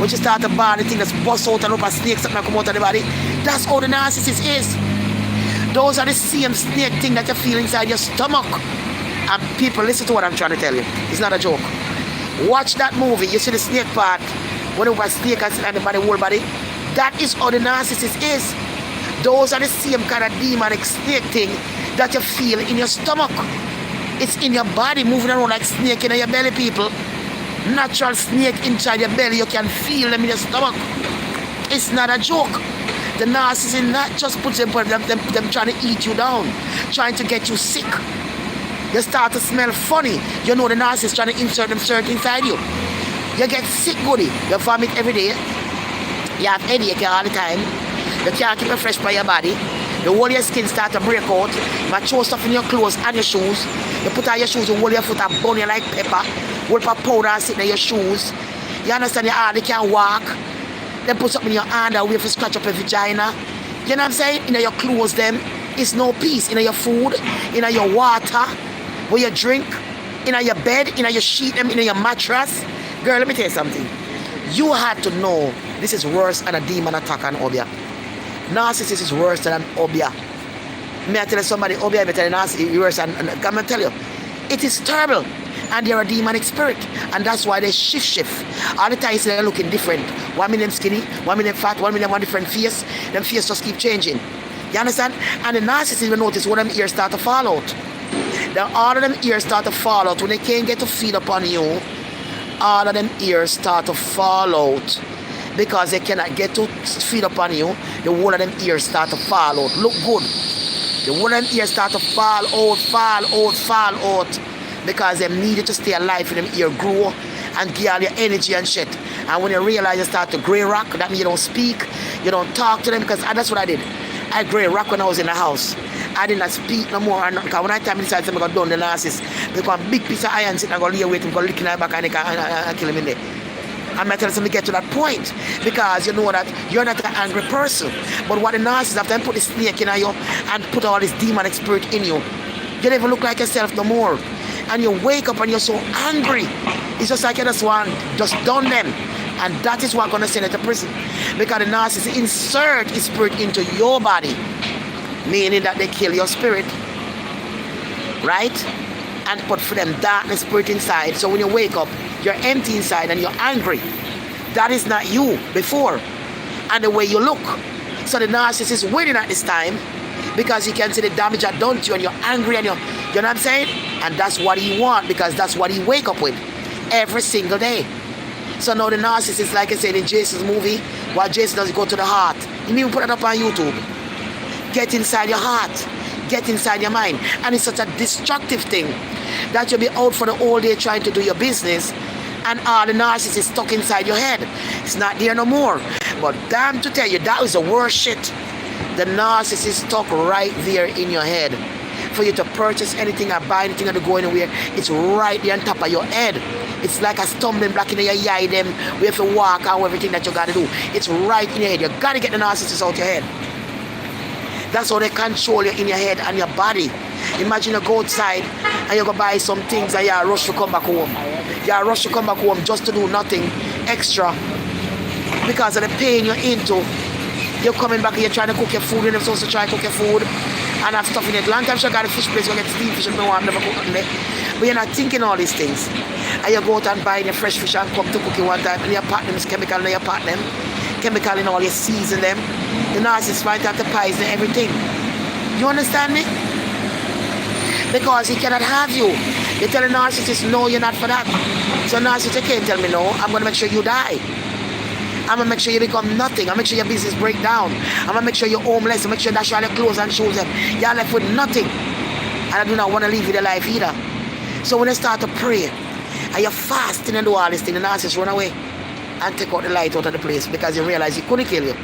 When you start to bar, the thing that's bust out and up a snake, something come out of the body. That's how the narcissist is. Those are the same snake thing that you feel inside your stomach. And people, listen to what I'm trying to tell you. It's not a joke. Watch that movie. You see the snake part, when a snake has in the body, whole body. That is how the narcissist is. Those are the same kind of demonic snake thing that you feel in your stomach. It's in your body moving around like snake in your belly, people. Natural snake inside your belly, you can feel them in your stomach. It's not a joke. The narcissist not just puts them trying to eat you down, trying to get you sick. You start to smell funny. You know the narcissist trying to insert themselves inside you. You get sick goody. You vomit every day. You have headache all the time. You can't keep it fresh by your body. The whole of your skin start to break out. You throw stuff in your clothes and your shoes. You put on your shoes, you hold your foot and burn you like pepper. Hold up powder and sit in your shoes. You understand? You hardly can't walk. Then put something in your hand and wait for scratch up your vagina. You know what I'm saying? In your clothes them, it's no peace. In your food, in your water, where you drink, in your bed, in your sheet, in your mattress. Girl, let me tell you something. You had to know this is worse than a demon attack on Obia. Narcissist is worse than an Obia. May I tell you somebody, Obia, I tell you narcissist is worse than, I'm going to tell you, it is terrible. And they're a demonic spirit. And that's why they shift. All the time they're looking different. 1 minute skinny, 1 minute fat, 1 minute one different face. Them face just keep changing. You understand? And the narcissist will notice when them ears start to fall out. Then all of them ears start to fall out. When they can't get to feed upon you, all of them ears start to fall out. Because they cannot get to feed upon you, the whole of them ears start to fall out. Look good. The whole of them ears start to fall out. Because they needed to stay alive and them ear grow and give all your energy and shit. And when you realize you start to grey rock, that means you don't speak, you don't talk to them, because that's what I did. I grey rock when I was in the house. I did not speak no more. Because when I time inside, I'm going to down the narcissist. Because a big piece of iron sitting, I'm going to lay away, I'm going to lick in my back and kill him in there. I'm not telling them to get to that point, because you know that you're not an angry person. But what the narcissist, after they put the snake in you and put all this demonic spirit in you, you don't even look like yourself no more. And you wake up and you're so angry. It's just like you just done them. And that is what's going to send you to prison. Because the narcissist insert his spirit into your body, meaning that they kill your spirit, right? And put for them darkness spirit inside. So when you wake up, you're empty inside and you're angry. That is not you before. And the way you look. So the narcissist is waiting at this time, because he can see the damage I've done to you and you're angry and you know what I'm saying? And that's what he wants, because that's what he wake up with every single day. So now the narcissist is like I said in Jason's movie, what Jason does go to the heart. He even put it up on YouTube. Get inside your heart. Get inside your mind. And it's such a destructive thing that you'll be out for the whole day trying to do your business and all the narcissist is stuck inside your head. It's not there no more. But damn to tell you, that was the worst shit. The narcissist is stuck right there in your head. For you to purchase anything or buy anything or to go anywhere, it's right there on top of your head. It's like a stumbling block in your eye, them. We have to walk out everything that you got to do. It's right in your head. You got to get the narcissist out your head. That's how they control you in your head and your body. Imagine you go outside and you go buy some things and you rush to come back home. You rush to come back home just to do nothing extra because of the pain you're into. You're coming back and you're trying to cook your food, and you're supposed to try to cook your food and have stuff in it. Long time you got a fish place, you get steamed fish and no one never cook in there. But you're not thinking all these things. And you go out and buy your fresh fish and come to cook it one time and your pot them is chemical in your pot them. Chemical in all your season them. The narcissist might have to poison everything. You understand me? Because he cannot have you. You tell the narcissist, no, you're not for that. So narcissist, you can't tell me no. I'm going to make sure you die. I'm going to make sure you become nothing. I'm going to make sure your business break down. I'm going to make sure you're homeless. I'm going to make sure that's all your clothes and shoes. You're left with nothing. And I do not want to leave you the life either. So when you start to pray, and you're fasting and do all this thing, the narcissist run away and take out the light out of the place because you realize he couldn't kill you.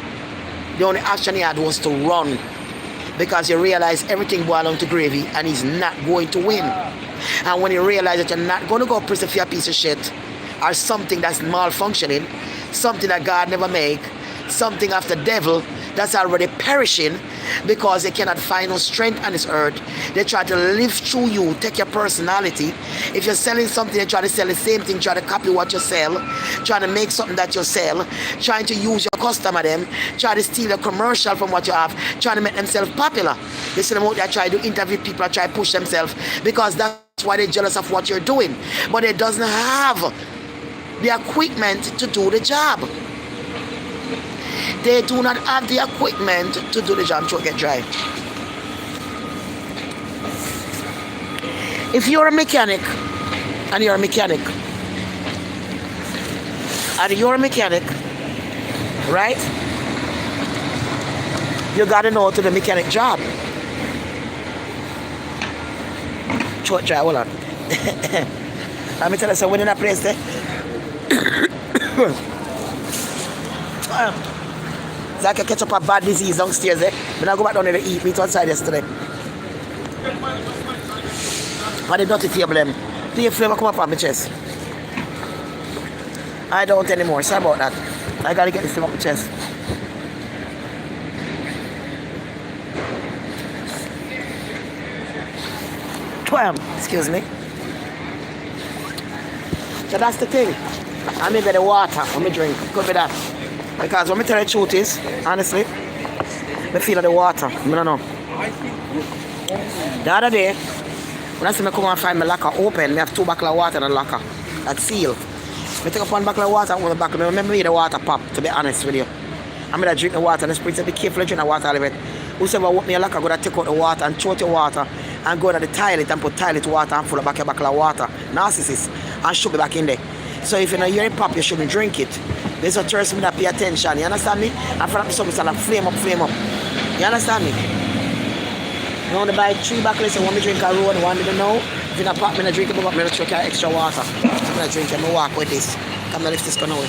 The only action he had was to run because you realize everything boils down to gravy and he's not going to win. And when you realize that you're not going to go prison for a piece of shit or something that's malfunctioning, something that God never make, something of the devil that's already perishing because they cannot find no strength on this earth. They try to live through you, take your personality. If you're selling something, they try to sell the same thing, try to copy what you sell, trying to make something that you sell, trying to use your customer them, try to steal a commercial from what you have, trying to make themselves popular. They see them out there, try to interview people and try to push themselves because that's why they're jealous of what you're doing. But it doesn't have the equipment to do the job. They do not have the equipment to do the job to get dry. If you're a mechanic, and you're a mechanic, right? You gotta know to the mechanic job. throat dry, hold on. Let me tell you, so when in that place there, it's like I catch up a bad disease downstairs there. When I go back down there to eat meat outside yesterday. But the dirty table them. The flavor come up on my chest. I don't anymore, sorry about that. I gotta get this thing up my chest. Excuse me. So that's the thing. I maybe the water when me drink. Could be that. Because when me tell the truth is, honestly, me feel the water. I don't know. The other day, when I see me come and find my locker open, me have 2 bottles of water in the locker. That's sealed. I take up 1 bottle of water and 1 bottle. I remember me the water pop, to be honest with you. I'm going to drink the water and the spring, so be careful to drink the water out of it. Whosoever want me a locker, go to take out the water and throw out the water and go to the toilet and put toilet water and full of back a bottle of water. Narcissist. And should be back in there. So if you know you're a pop, you shouldn't drink it. There's a person that pay attention. You understand me? And for that something start flame up. You understand me? You want to buy 3 bottles, you want me to drink a road, you want me to know. If you're not pop, I'm going to drink it, but I'm going to drink extra water. I'm going to drink it, I'm going to walk with this. I'm going to lift this gun away.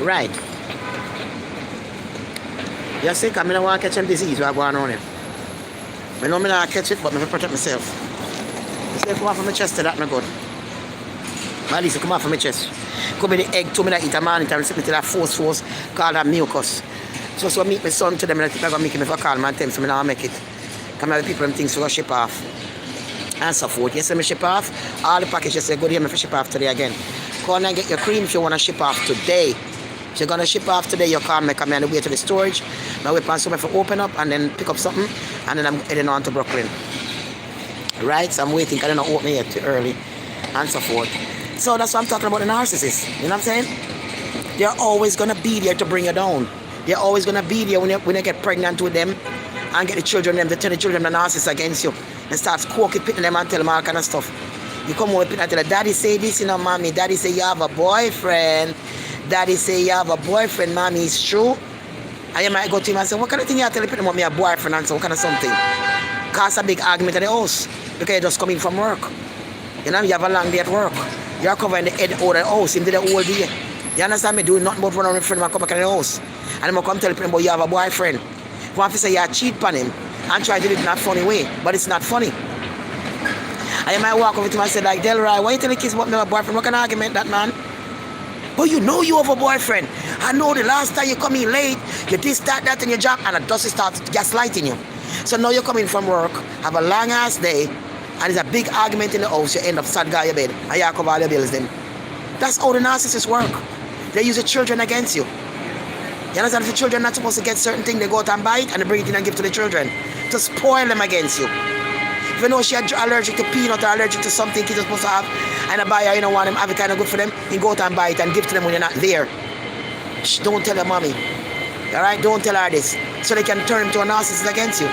Right. You see, I don't want to catch a disease while going on here. I know I don't catch it, but I protect myself. You see, come off from my chest, that's not good. At least come off from my chest. Could be the egg to me that eat a man, and sit me to that force, call that mucus. So I meet my son to them, and I think I'm going to make him if I call him and tell him, so I don't make it. Come have the people and things to go ship off. And so forth. You see me ship off, all the packages say, go here, me ship off today again. Go on and get your cream if you want to ship off today. If you're going to ship off today, you call me, come here on the way to the storage. Now we plan somewhere for open up and then pick up something, and then I'm heading on to Brooklyn. Right? So I'm waiting, I don't know, open yet too early, and so forth. So that's what I'm talking about, the narcissist. You know what I'm saying? They're always going to be there to bring you down. They're always going to be there when you get pregnant with them and get the children, them, to tell the children the narcissist against you. And starts coking, pitting them and tell them all kind of stuff. You come home and tell her, daddy say this, you know, mommy. Daddy say you have a boyfriend. Daddy say you have a boyfriend, mommy, it's true. And you might go to him and say, what kind of thing you tell them about me a boyfriend and so what kind of something? Cause a big argument at the house because you're just coming from work. You know, you have a long day at work. You're covering the head out of the house into the whole day. You understand me? Doing nothing but run around with friend and come back in the house. And I'm come tell him about you have a boyfriend. You want to say you cheat on him and try to do it in a funny way, but it's not funny. And you might walk over to him and say, like, Delroy, why you tell the kids about me a boyfriend? What kind of argument that, man? But you know you have a boyfriend. I know the last time you come in late, you this, that in your job, and the dust starts gaslighting you. So now you're coming from work, have a long ass day, and there's a big argument in the house, you end up sad guy in your bed, and you cover all your bills then. That's how the narcissists work. They use the children against you. You understand? If the children are not supposed to get certain things, they go out and buy it, and they bring it in and give it to the children. To spoil them against you. If you know she's allergic to peanut or allergic to something kids are supposed to have, and a buyer, you don't want them, have it kind of good for them, you go out and buy it and give it to them when you're not there. Shh, don't tell her mommy. Alright? Don't tell her this. So they can turn him to a narcissist against you.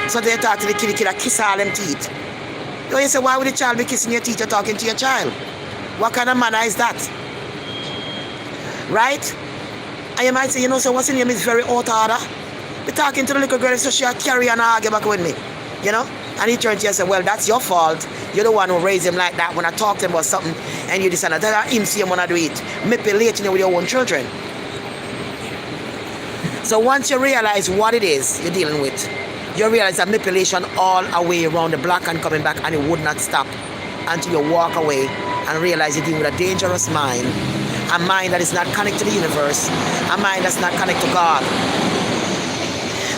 So they talk to the kid kiss all them teeth. You say, why would the child be kissing your teeth or talking to your child? What kind of manner is that? Right? And you might say, you know, so what's in name is very out order. Be talking to the little girl so she'll carry and argue back with me. You know? And he turns to you and says, well, that's your fault. You're the one who raised him like that when I talk to him about something and you decide that him see him when I do it. Manipulating you with your own children. So once you realize what it is you're dealing with, you realize that manipulation all the way around the block and coming back, and it would not stop until you walk away and realize you're dealing with a dangerous mind. A mind that is not connected to the universe. A mind that's not connected to God.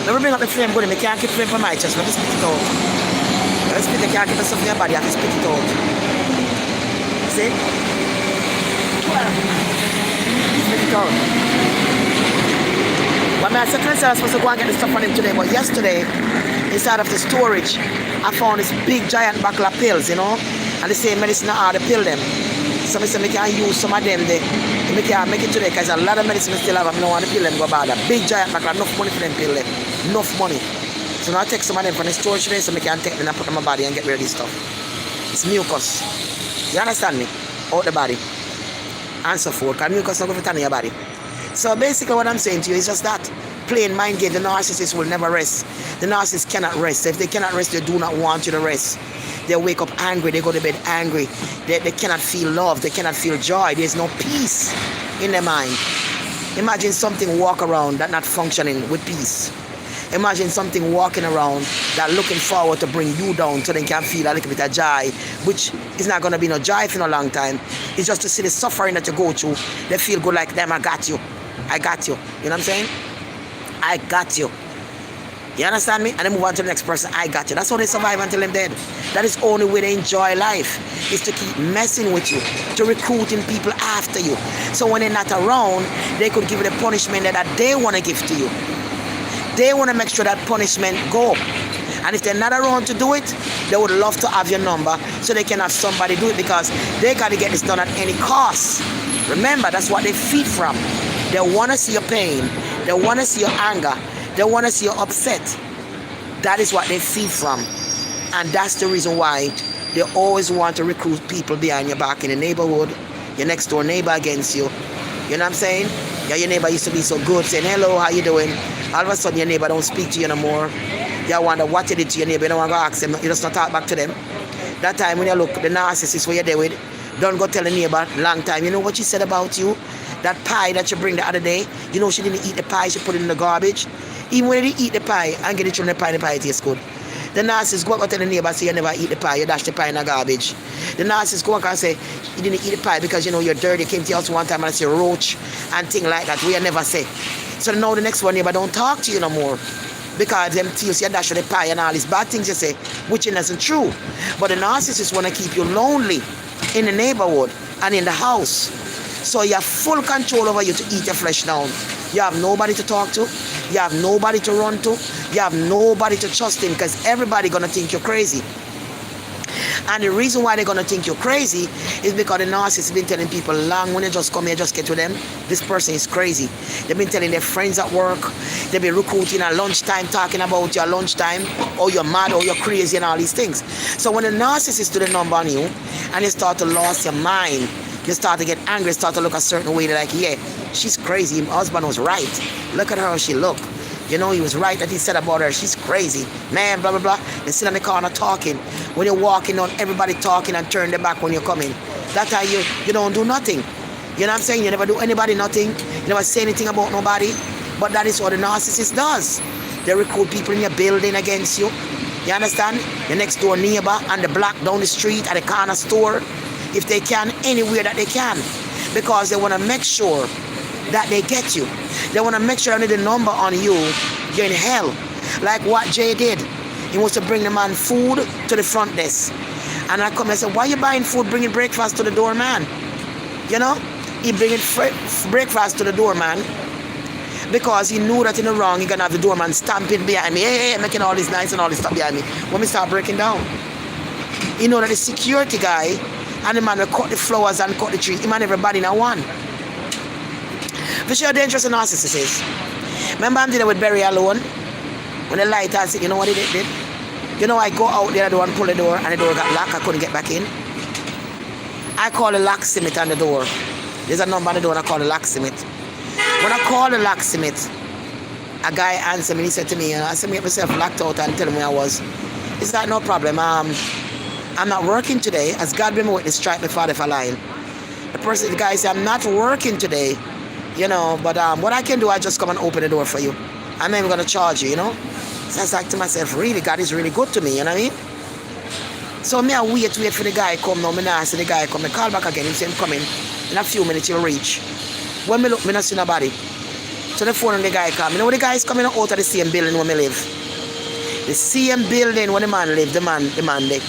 Let me bring up the flame good. I can't keep flame from my chest. Let me spit it out. Let me spit it. I can't keep the stuff in your body. I have to spit it out. See? Spit it out. But my second I was supposed to go and get the stuff on him today. But yesterday, inside of the storage, I found this big giant bottle of pills, you know. And the same medicine I had to pill them. So I said I can use some of them there. I can't make it today because a lot of medicine I still have. I don't want to pill them go bad. A big giant bottle, enough money for them pill them. Enough money. So now I take some of them from the storage today so I can take them and put them in my body and get rid of this stuff. It's mucus. You understand me? Out the body. And so forth. Because mucus not going to turn in your body. So basically what I'm saying to you is just that. Playing mind game, the narcissist will never rest. The narcissist cannot rest. If they cannot rest, they do not want you to rest. They wake up angry, they go to bed angry. They cannot feel love, they cannot feel joy. There's no peace in their mind. Imagine something walk around that not functioning with peace. Imagine something walking around that looking forward to bring you down so they can feel a little bit of joy, which is not going to be no joy for a long time. It's just to see the suffering that you go through. They feel good like them, I got you. I got you. You know what I'm saying? I got you. You understand me? And then move on to the next person. I got you. That's how they survive until they're dead. That is the only way they enjoy life, is to keep messing with you, to recruiting people after you. So when they're not around, they could give you the punishment that they want to give to you. They want to make sure that punishment go. And if they're not around to do it, they would love to have your number so they can have somebody do it, because they got to get this done at any cost. Remember, that's what they feed from. They want to see your pain. They want to see your anger. They want to see you upset. That is what they feed from. And that's the reason why they always want to recruit people behind your back in the neighborhood, your next door neighbor against you. You know what I'm saying? Yeah, your neighbor used to be so good, saying, hello, how you doing? All of a sudden your neighbor don't speak to you no more. You wonder what you did to your neighbor. You don't want to go ask them. You just not talk back to them. That time when you look, the narcissist where you're there with, don't go tell the neighbor long time. You know what she said about you? That pie that you bring the other day, you know she didn't eat the pie, she put it in the garbage. Even when they eat the pie and get it from the pie tastes good. The narcissist go and tell the neighbor, say you never eat the pie, you dash the pie in the garbage. The narcissist go and say, you didn't eat the pie because you know you're dirty, you came to your house one time and I say roach and things like that, we never say. So now the next one neighbor don't talk to you no more, because them tells you dash the pie and all these bad things you say, which isn't true. But the narcissist want to keep you lonely in the neighborhood and in the house. So you have full control over you to eat your flesh down. You have nobody to talk to. You have nobody to run to. You have nobody to trust in, because everybody going to think you're crazy. And the reason why they're going to think you're crazy is because the narcissist has been telling people long, when you just come here, just get to them, this person is crazy. They've been telling their friends at work. They've been recruiting at lunchtime, talking about your lunchtime, or you're mad, or you're crazy, and all these things. So when the narcissist do the number on you, and you start to lose your mind, you start to get angry, start to look a certain way, they're like, yeah, she's crazy, my husband was right. Look at her how she look. You know, he was right that he said about her, she's crazy. Man, blah, blah, blah. They sit on the corner talking. When you're walking on, everybody talking and turn their back when you're coming. That's how you don't do nothing. You know what I'm saying? You never do anybody nothing. You never say anything about nobody. But that is what the narcissist does. They recruit people in your building against you. You understand? Your next door neighbor and the block down the street at the corner store. If they can, anywhere that they can. Because they want to make sure that they get you. They want to make sure that the number on you, you're in hell. Like what Jay did. He wants to bring the man food to the front desk. And I come and say, why are you buying food, bringing breakfast to the doorman? You know? He bringing breakfast to the doorman because he knew that in the wrong, he's going to have the doorman stamping behind me. Hey, making all this nice and all this stuff behind me. When we start breaking down. You know that the security guy and the man will cut the flowers and cut the tree. He man everybody in one. For sure, dangerous a narcissist is. Remember I'm dealing with Barry alone? When the light has it, you know what he did? You know, I go out the other door and pull the door, and the door got locked. I couldn't get back in. I call the locksmith on the door. There's a number on the door, and I call the locksmith. When I call the locksmith, a guy answered me. He said to me, I said, make myself locked out and tell him where I was. It's like, no problem. I'm not working today. As God be my witness, strike me father for lying. The guy said, I'm not working today. You know, but what I can do, I just come and open the door for you. I'm not even going to charge you, you know. So I was like to myself, really, God is really good to me, you know what I mean? So me I wait for the guy come now. Me now see the guy come. I call back again. He say him coming. In a few minutes he'll reach. When me look, me not see nobody. So the phone and the guy come. You know the guy is coming out of the same building where me live. The same building where the man live, the man there.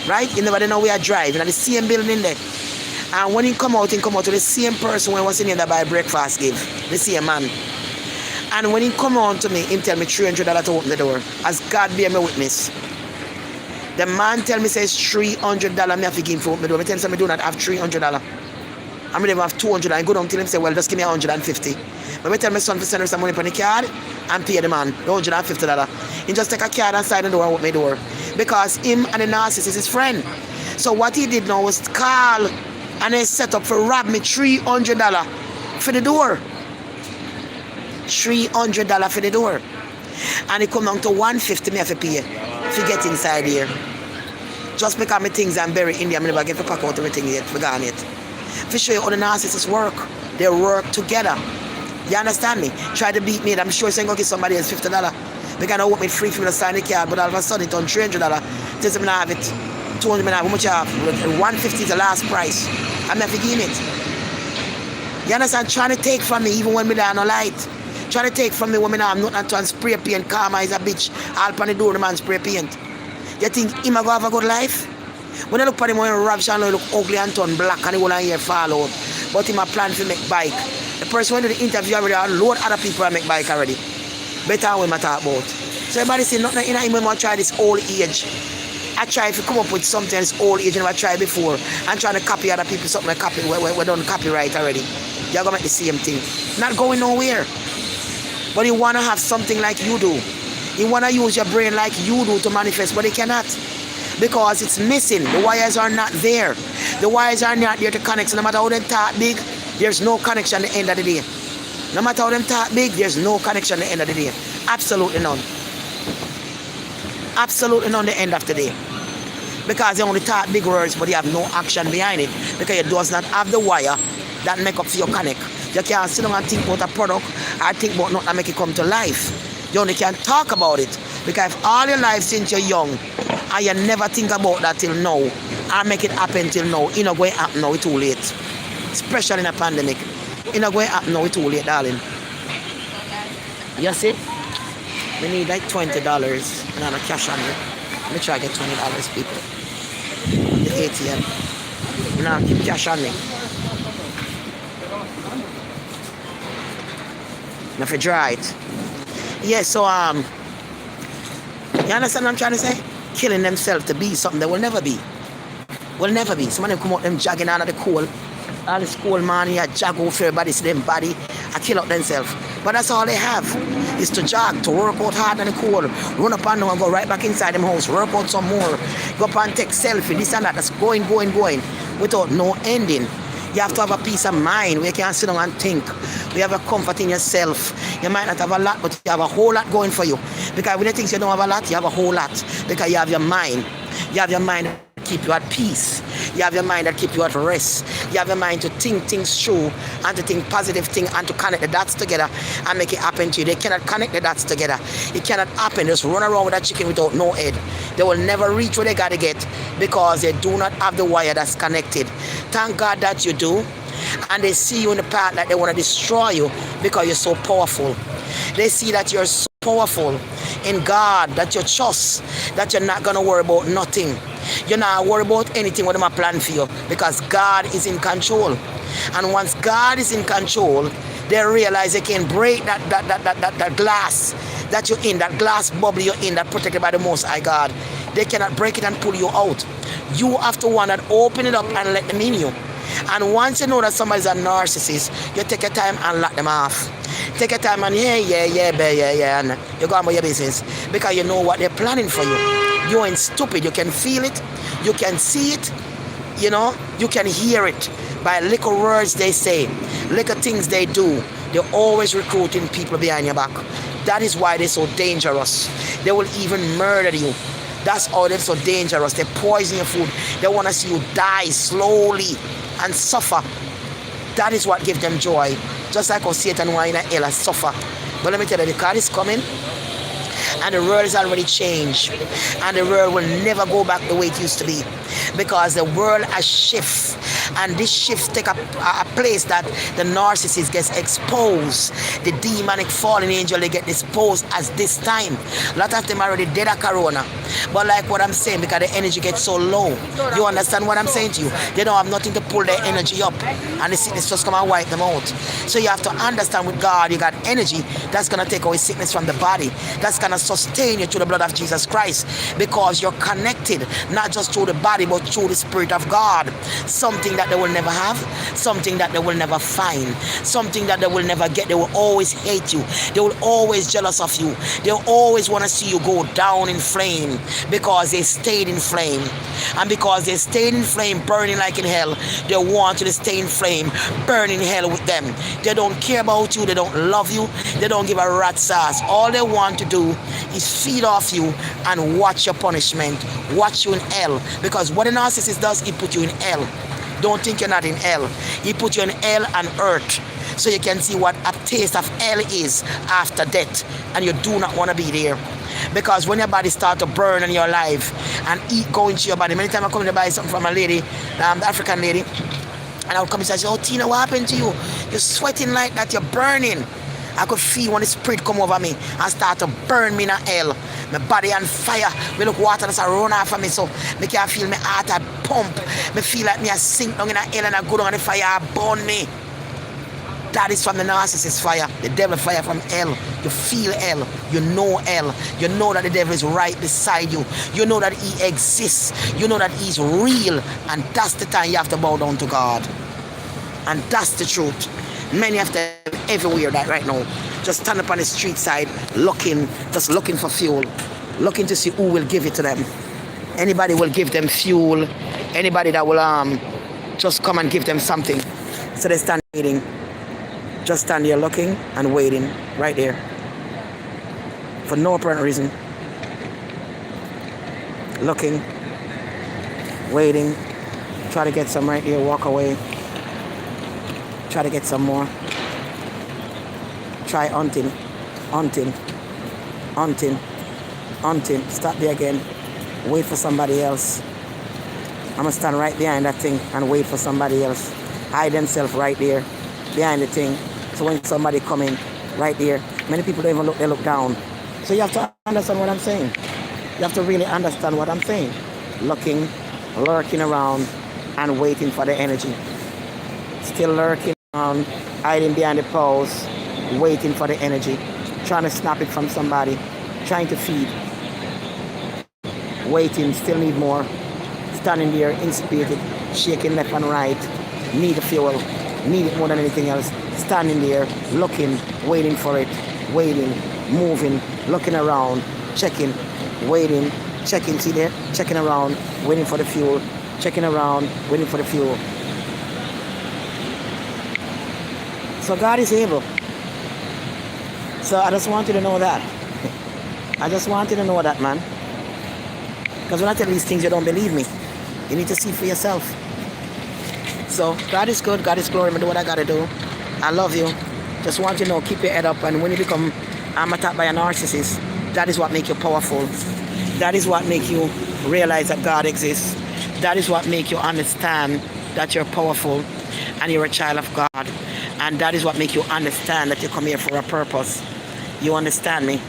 Right? You never know where I drive. You know the same building there. And when he come out to the same person when he was in there that buy breakfast give. The same man. And when he come on to me, he tell me $300 to open the door. As God be my witness. The man tell me says $300 me have to give him for open the door. I tell him I do not have $300. I mean, I have $200. I go down to him and say, well, just give me $150. But I tell my son to send her some money on the card and pay the man the $150. He just take a card and sign the door and open my door. Because him and the narcissist is his friend. So what he did now was call and they set up for rob me $300 for the door. $300 for the door. And it come down to $150 me have to pay if you get inside here. Just because my things are buried in there, I never get to pack out everything yet, forgotten it. For show you how the narcissists work. They work together. You understand me? Try to beat me. I'm sure it's going to give somebody else $50. Because I want me free for me to sign the card, but all of a sudden it's on $300. Tell them I have it. $200, how much you have? $150 is the last price. I'm not forgetting it. You understand? Trying to take from me even when me there no light. Trying to take from me when me I'm not to spray paint. Karma is a bitch. I'll pan the door the man spray paint. You think him a go have a good life? When I look at him when he raps and he look ugly and turn black and he will here fall out. But him a plan to make bike. The person when do the interview already a load other people that make bike already. Better when I talk about. So everybody say nothing in him when I try this old age. I try to come up with something this old age and I tried before. And trying to copy other people something like copy we done copyright already. You're gonna make the same thing. Not going nowhere. But you wanna have something like you do. You wanna use your brain like you do to manifest, but they cannot. Because it's missing. The wires are not there. The wires are not there to connect. So no matter how they talk big, there's no connection at the end of the day. No matter how them talk big, there's no connection at the end of the day. Absolutely none. Absolutely none at the end of the day. Because they only talk big words, but they have no action behind it. Because it does not have the wire that make up for your connect. You can't sit down and think about a product or think about nothing that make it come to life. You only can talk about it. Because if all your life since you're young, and you never think about that till now, and make it happen till now, it's not going to happen now, it's too late. Especially in a pandemic. It's not going to happen now, it's too late, darling. You see? We need like $20 and I have cash on me. Let me try to get $20, people. The ATM. And I keep cash on me. Now if you draw it. Yeah, so you understand what I'm trying to say? Killing themselves to be something they will never be. Will never be. Some of them come out them jogging out of the coal. All this coal man here jog out for everybody, see them body, and kill out themselves. But that's all they have. Is to jog, to work out hard in the coal, run up and down and go right back inside them house, work out some more, go up and take selfie, this and that. That's going, without no ending. You have to have a peace of mind where you can sit down and think. You have a comfort in yourself. You might not have a lot, but you have a whole lot going for you. Because when you think you don't have a lot, you have a whole lot. Because you have your mind. You have your mind that keep you at peace. You have your mind that keep you at rest. You have your mind to think things through and to think positive things and to connect the dots together and make it happen to you. They cannot connect the dots together. It cannot happen. Just run around with that chicken without no head. They will never reach where they got to get because they do not have the wire that's connected. Thank God that you do. And they see you in the path like they want to destroy you because you're so powerful. They see that you're so powerful in God, that you trust, that you're not going to worry about nothing. You're not worried about anything what them plan for you because God is in control. And once God is in control, they realize they can break that glass that you're in, that glass bubble you're in, that protected by the Most High God. They cannot break it and pull you out. You have to want to open it up and let them in you. And once you know that somebody's a narcissist, you take your time and lock them off. Take your time and yeah, and you go on with your business. Because you know what they're planning for you. You ain't stupid. You can feel it. You can see it. You know, you can hear it. By little words they say, little things they do. They're always recruiting people behind your back. That is why they're so dangerous. They will even murder you. That's how they're so dangerous. They poison your food. They want to see you die slowly and suffer. That is what gives them joy. Just like how Satan wants in hell and suffer. But let me tell you, the card is coming. And the world is already changed. And the world will never go back the way it used to be. Because the world has shifted. And this shift take a place that the narcissist gets exposed. The demonic fallen angel, they get exposed as this time. A lot of them already dead at corona. But like what I'm saying, because the energy gets so low. You understand what I'm saying to you? They don't have nothing to pull their energy up. And the sickness just come and wipe them out. So you have to understand with God, you got energy that's going to take away sickness from the body. That's going to sustain you through the blood of Jesus Christ. Because you're connected, not just through the body, but through the Spirit of God. Something that they will never have, something that they will never find, something that they will never get. They will always hate you. They will always jealous of you. They will always want to see you go down in flame because they stayed in flame. And because they stayed in flame, burning like in hell, they want you to stay in flame, burn in hell with them. They don't care about you. They don't love you. They don't give a rat's ass. All they want to do is feed off you and watch your punishment, watch you in hell. Because what a narcissist does, he put you in hell. Don't think you're not in hell. He put you in hell and earth so you can see what a taste of hell is after death. And you do not want to be there. Because when your body starts to burn in your life and heat go into your body, many times I come to buy something from a lady, the African lady, and I would come and say, oh Tina, what happened to you? You're sweating like that, you're burning. I could feel when the spirit come over me and start to burn me in hell. My body on fire. Me look water that's run off of me, so me can feel my heart a pump. Me feel like me a sink down in hell and I go down in the fire and burn me. That is from the narcissist fire, the devil fire from hell. You feel hell, you know hell. You know that the devil is right beside you. You know that he exists. You know that he's real. And that's the time you have to bow down to God. And that's the truth. Many of them everywhere right now just stand up on the street side looking, just looking for fuel, looking to see who will give it to them. Anybody will give them fuel. Anybody that will just come and give them something. So they stand waiting. Just stand there looking and waiting right there for no apparent reason. Looking, waiting, try to get some right here, walk away. Try to get some more. Try hunting. Stop there again. Wait for somebody else. I'm gonna stand right behind that thing and wait for somebody else. Hide themselves right there behind the thing. So when somebody come in, right there, many people don't even look, they look down. So you have to understand what I'm saying. You have to really understand what I'm saying. Looking, lurking around, and waiting for the energy. Still lurking around, hiding behind the poles, waiting for the energy. Trying to snap it from somebody, trying to feed. Waiting, still need more. Standing there, inspired, shaking left and right. Need the fuel, need it more than anything else. Standing there, looking, waiting for it, waiting, moving, looking around, checking, waiting, checking, see there, checking around, waiting for the fuel, checking around, waiting for the fuel. So God is able. So I just want you to know that. I just want you to know that, man. Because when I tell you these things, you don't believe me. You need to see for yourself. So God is good, God is glory, I do what I gotta do. I love you. Just want you to know, keep your head up, and when you become attacked by a narcissist, that is what makes you powerful. That is what makes you realize that God exists. That is what makes you understand that you're powerful and you're a child of God. And that is what makes you understand that you come here for a purpose. You understand me?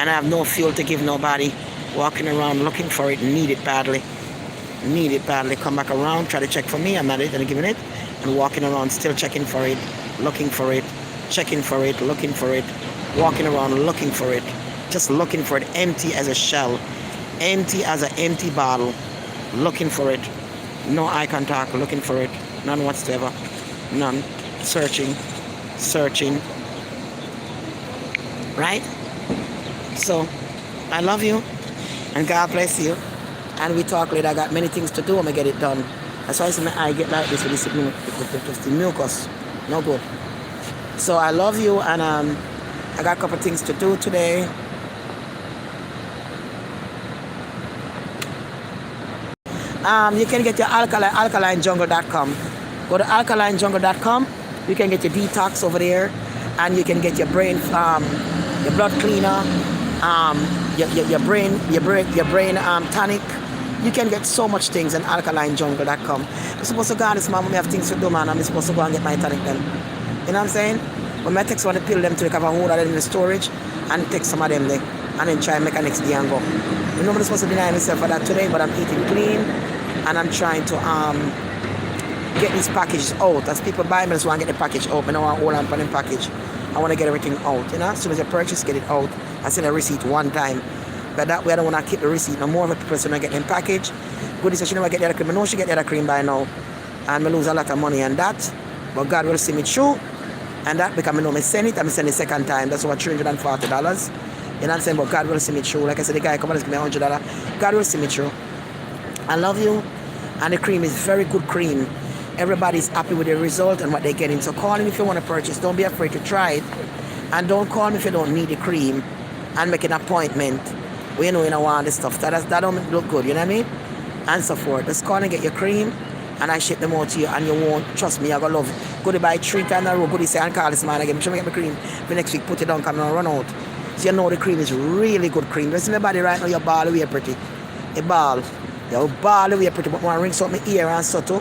And I have no fuel to give nobody. Walking around looking for it, need it badly. Need it badly. Come back around, try to check for me. I'm not giving it. And walking around, still checking for it, looking for it, checking for it, looking for it, walking around looking for it, just looking for it, empty as a shell, empty as an empty bottle, looking for it, no eye contact, looking for it, none whatsoever, none, searching, right? So, I love you, and God bless you, and we talk later. I got many things to do, I'm gonna get it done. That's why I get like this with the mucus. No good. So I love you, and I got a couple things to do today. You can get your alkalinejungle.com. Go to alkalinejungle.com. You can get your detox over there, and you can get your brain, your blood cleaner, your brain tonic. You can get so much things on alkalinejungle.com. I'm supposed to go on this, man. We have things to do, man. I'm supposed to go and get my tonic then. You know what I'm saying? When I take some of the pill them to have a hold of them in the storage and take some of them there and then try and make a next day and go. You know, I'm supposed to deny myself for that today, but I'm eating clean and I'm trying to get these packages out. As people buy me, I just want to get the package out. I don't want to hold on for the package. I want to get everything out. You know, as soon as you purchase, get it out. I send a receipt one time. But that way I don't want to keep the receipt no more. If the person get them package. Good is she never get the other cream. I know she get the other cream by now. and I lose a lot of money on that. But God will see me through. And that because I know I send it, I'm sending the second time. That's over $340. You know what I'm saying? But God will see me through. Like I said, the guy come and give me $100. God will see me through. I love you. And the cream is very good cream. Everybody's happy with the result and what they're getting. So call me if you want to purchase. Don't be afraid to try it. And don't call me if you don't need the cream and make an appointment. We know you don't want this stuff. That don't look good, you know what I mean? And so forth. Just call and get your cream and I ship them out to you and you won't. Trust me, you're going to love it. Go to buy 3 times in a row. Go to say and call this man again. Make sure I get my cream. For next week, put it down, come and run out. So you know the cream is really good cream. Listen, my body right now, you're ball away pretty. You ball. You're ball away pretty. But I want to rinse out my ear and so too.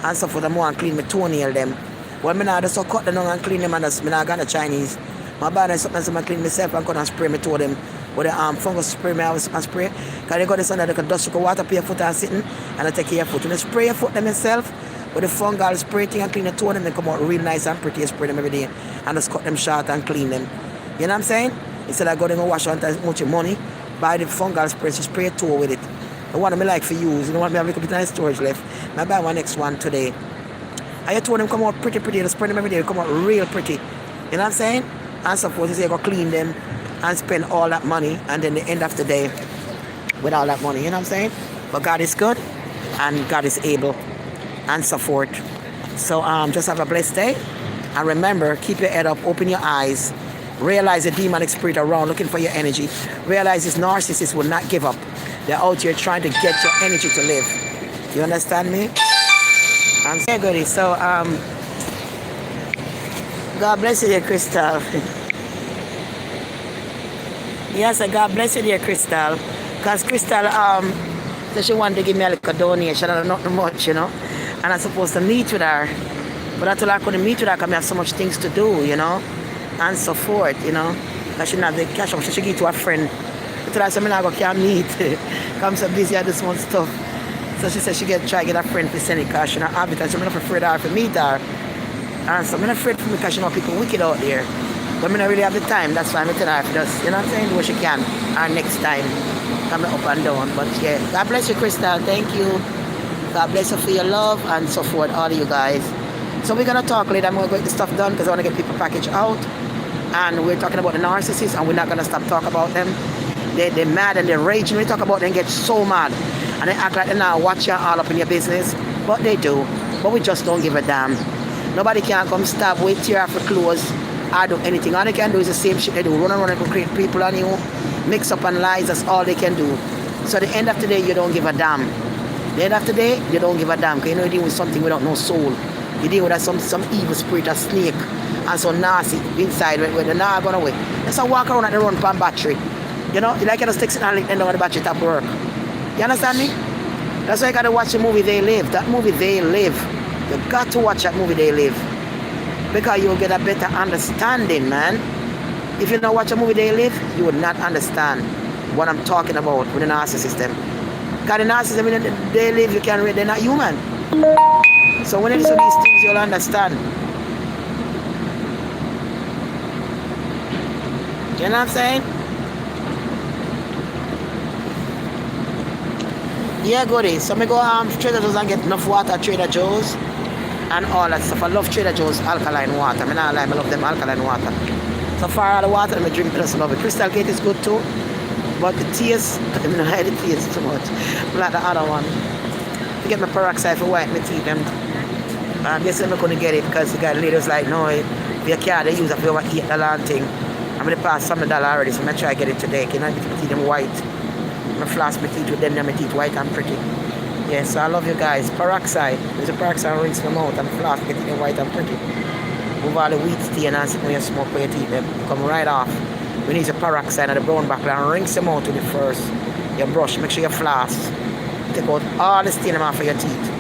And so forth. I want to clean my toenail them. Well, I just so cut them down and clean them and I'm not going to Chinese. My body is something so I clean myself and come and spray my toe them. With the fungus spray, I always spray. Because they got this under the dust, you can water up your foot and sitting and I take care of your foot. When you spray your foot them yourself, with the fungal spray thing and clean the toe them, they come out real nice and pretty. You spray them every day and just cut them short and clean them. You know what I'm saying? Instead of going and wash on much money, buy the fungal spray, so spray your toe with it. The one I like for use, you know what I have a little bit of storage left. I buy one next one today. And your toe them come out pretty, you spray them every day, they come out real pretty. You know what I'm saying? And suppose you say you go clean them and spend all that money and then the end of the day with all that money, you know what I'm saying? But God is good and God is able and so forth. So just have a blessed day and remember, keep your head up, open your eyes, realize the demonic spirit around looking for your energy, realize this narcissist will not give up. They're out here trying to get your energy to live. You understand me? I'm so good. So God bless you dear Crystal. Yes, God bless you dear Crystal. Because Crystal so she wanted to give me a little donation and not much, you know. And I'm supposed to meet with her. But I told her I couldn't meet with her because I have so much things to do, you know. And so forth, you know. Because she didn't have the cash up. So she give it to a friend. I told her, so I can't meet. I'm so busy at this one stuff. So she said she try to get a friend to send it because she not have it. And so I'm not afraid of her to meet her. And so I'm not afraid for me because you know people wicked out there. But I don't really have the time. That's why I'm telling her just, you know what I'm saying, do what she can. Or next time, come up and down. But yeah, God bless you, Crystal. Thank you. God bless you for your love and so forth, all of you guys. So we're going to talk later. I'm going to get this stuff done because I want to get people packaged out. And we're talking about the narcissists and we're not going to stop talking about them. They're mad and they're raging. When we talk about them, they get so mad. And they act like they're not watching all up in your business. But they do. But we just don't give a damn. Nobody can come stab, wait, tear off the clothes, or do anything. All they can do is the same shit they do. Run and create people on you, mix up and lies. That's all they can do. So at the end of the day, you don't give a damn. The end of the day, you don't give a damn. Because you know you're dealing with something without no soul. You're dealing with some evil spirit, a snake, and some nasty inside where they're not going away. They just walk around at the run pan battery. You know, you like you just take it and end on the battery top work. You understand me? That's why you got to watch the movie They Live. That movie They Live. You got to watch that movie They Live. Because you'll get a better understanding, man. If you don't watch a movie They Live, you would not understand what I'm talking about with the narcissist system. Because the narcissism in They Live, you can't read, they're not human. So when you listen to these things, you'll understand. You know what I'm saying? Yeah, goodies. So I go Trader Joe's and get enough water at Trader Joe's and all that stuff. I love Trader Joe's alkaline water. I love them alkaline water. So far all the water I drink, I just love it. Crystal Gate is good too. But the taste, I don't hate the taste too much. Like the other one. I get my peroxide for white my teeth. I'm guessing I'm not going to get it because the guy the lady was like, no, if you can't, they use it for over $8 thing. I'm going to pass some of the dollar already, so I'm going to try to get it today. Can I get my teeth them white? I floss my teeth with them, my teeth white and pretty. Yeah, so I love you guys. Peroxide. There's a peroxide rinse them out and floss, get them white and pretty. Move all the wheat stain and sit when you smoke for your teeth, them come right off. We need a peroxide and the brown background and rinse them out with it first. Your brush, make sure you floss. Take out all the stain off of your teeth.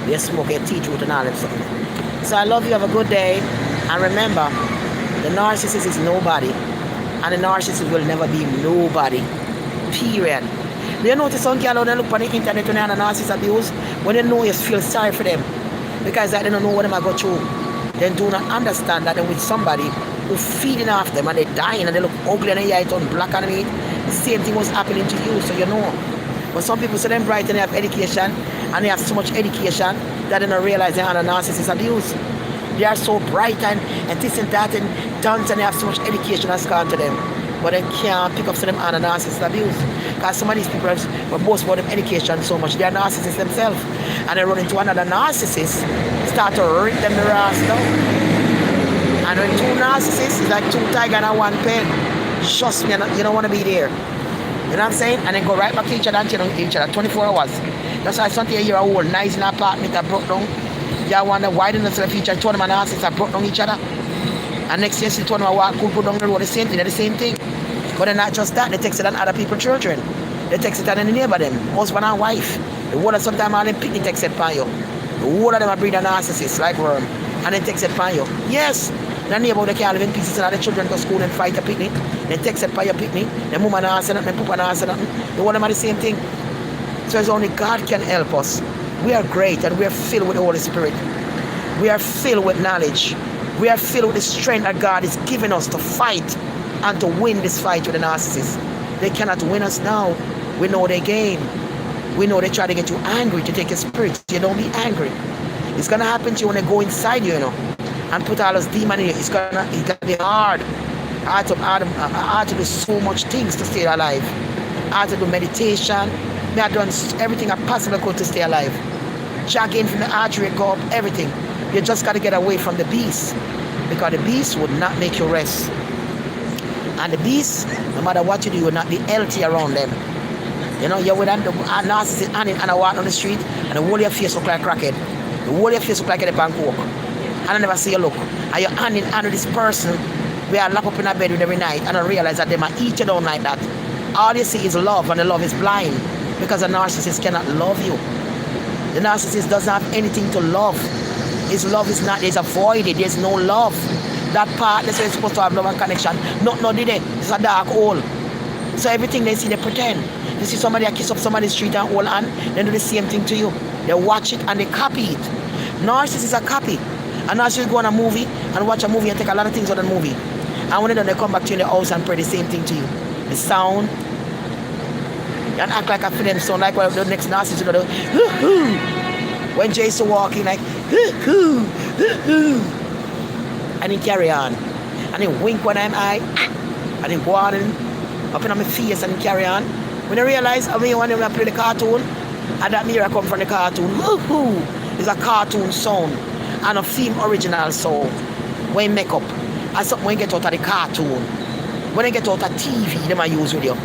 You smoke your teeth root and all that stuff. So I love you, have a good day. And remember, the narcissist is nobody. And the narcissist will never be nobody. Period. Do you notice some girl when they look on the internet when they have a narcissist abuse? When they know you feel sorry for them. Because they don't know what they might go through. They do not understand that they're with somebody who's feeding off them and they're dying and they look ugly and their eye turn black and meat. The same thing was happening to you, so you know. But some people say them bright and they have education and they have so much education that they don't realize they're under narcissist abuse. They are so bright and this and that and dance, and they have so much education that's gone to them, but they can't pick up to them under narcissist abuse. Because some of these people were boast about them education so much, they are narcissists themselves, and they run into another narcissist, start to rip them the ass down. And when two narcissists, it's like two tigers and one pen. Trust me, you don't want to be there. You know what I'm saying? And then go right back to each other and tell each other 24 hours. That's why something a year old, nice in an apartment that broke down. You wonder why didn't the future told them and narcissists that broke down each other. And next year she told them I walk cool, put down the road, the same thing, they're the same thing. But they're not just that, they text it on other people's children. They text it on the neighbor them, husband and wife. The whole of sometimes all them picnic text it upon you. The whole of them are breed a narcissist like worm. And they text it upon you. Yes. The neighbor they can't live in peace, and the children go to school and fight a picnic. They text it upon your picnic. The woman answer nothing, the papa answer nothing. The whole of them are the same thing. So it's only God can help us. We are great and we are filled with the Holy Spirit. We are filled with knowledge. We are filled with the strength that God is giving us to fight and to win this fight with the narcissists. They cannot win us now. We know their game. We know they try to get you angry to take your spirit. You don't be angry. It's going to happen to you when they go inside you, and put all those demons in you. It's gonna be hard. Hard to do so much things to stay alive. Hard to do meditation. Me have done everything I possibly could to stay alive. Jogging from the artery, go up, everything. You just got to get away from the beast, because the beast would not make you rest. And the beast, no matter what you do, you will not be healthy around them. You're with them, the narcissist and I walk on the street, and the whole of your face look like crackhead. The whole of your face look like a bank walk. And I never see you look. And you're hand in hand with this person, we are locked up in a bed with every night, and I realize that they might eat you down like that. All you see is love, and the love is blind, because a narcissist cannot love you. The narcissist doesn't have anything to love. His love is not, there's a void, there's no love. That part, they say it's supposed to have love and connection. No, did it? It's a dark hole. So everything they see, they pretend. You see somebody kiss up somebody's street and hold on, they do the same thing to you. They watch it and they copy it. Narcissists is a copy. A narcissist go on a movie and watch a movie and take a lot of things out of the movie. And when they come back to you in the house and pray the same thing to you. The sound. And act like a film sound, like what the next narcissist will do. When Jason walking like, and he carry on. And he wink when I'm eye. And he go on and up in my face and he carry on. When I realize, when I play the cartoon, and that mirror come from the cartoon, it's a cartoon sound and a film original sound. When make up, and something when get out of the cartoon, when they get out of TV, they might use video.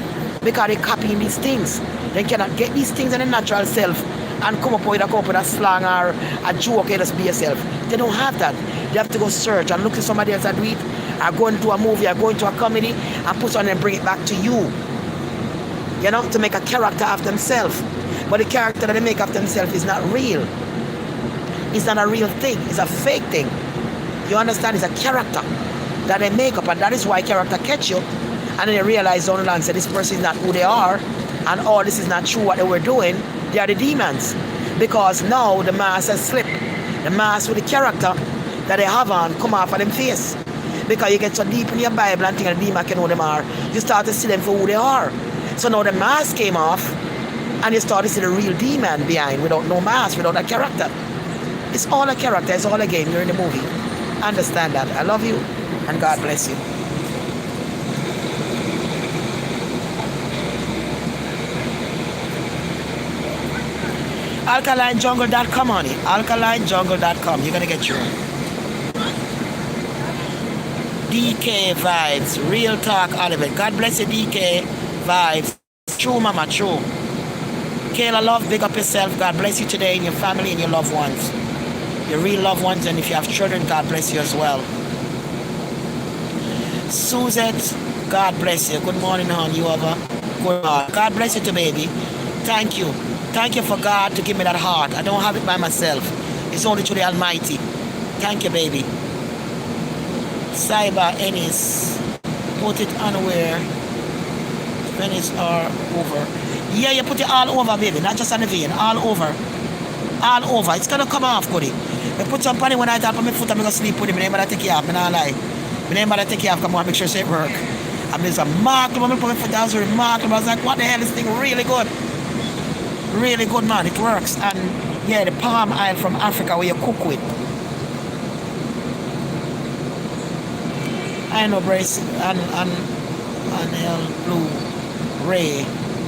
Because they copying these things. They cannot get these things in their natural self and come up with a slang or a joke and just be yourself. They don't have that. They have to go search and look at somebody else and do it, or go into a movie or go into a comedy and put on and bring it back to you. To make a character of themselves. But the character that they make of themselves is not real. It's not a real thing. It's a fake thing. You understand? It's a character that they make up, and that is why character catch you. And then they realize down the line, say this person is not who they are, and all this is not true what they were doing. They are the demons. Because now the mask has slipped. The mask with the character that they have on come off of them face. Because you get so deep in your Bible and think the demon can know them are. You start to see them for who they are. So now the mask came off, and you start to see the real demon behind, without no mask, without a character. It's all a character, it's all a game. You're in the movie. Understand that. I love you, and God bless you. AlkalineJungle.com, honey. AlkalineJungle.com. You're gonna get your DK vibes. Real talk, Oliver. God bless you, DK vibes. True, mama, true. Kayla, love, big up yourself. God bless you today and your family and your loved ones. Your real loved ones, and if you have children, God bless you as well. Suzette, God bless you. Good morning, hon. You have a good heart. God bless you too, baby. Thank you. Thank you for God to give me that heart. I don't have it by myself. It's only through the Almighty. Thank you, baby. Cyber Ennis. Put it on where Venice are over. Yeah, you put it all over, baby. Not just on the vein. All over. All over. It's going to come off, goody. I put some funny when I tap on my foot, I'm going to sleep with him. I never take it off. I don't lie. I never take it off. Come on, make sure it work. I mean, it's remarkable. I put my foot down. It's remarkable. I was like, what the hell? This thing really good. Really good, man. It works. And yeah, the palm oil from Africa where you cook with. I know brace and blue, ray,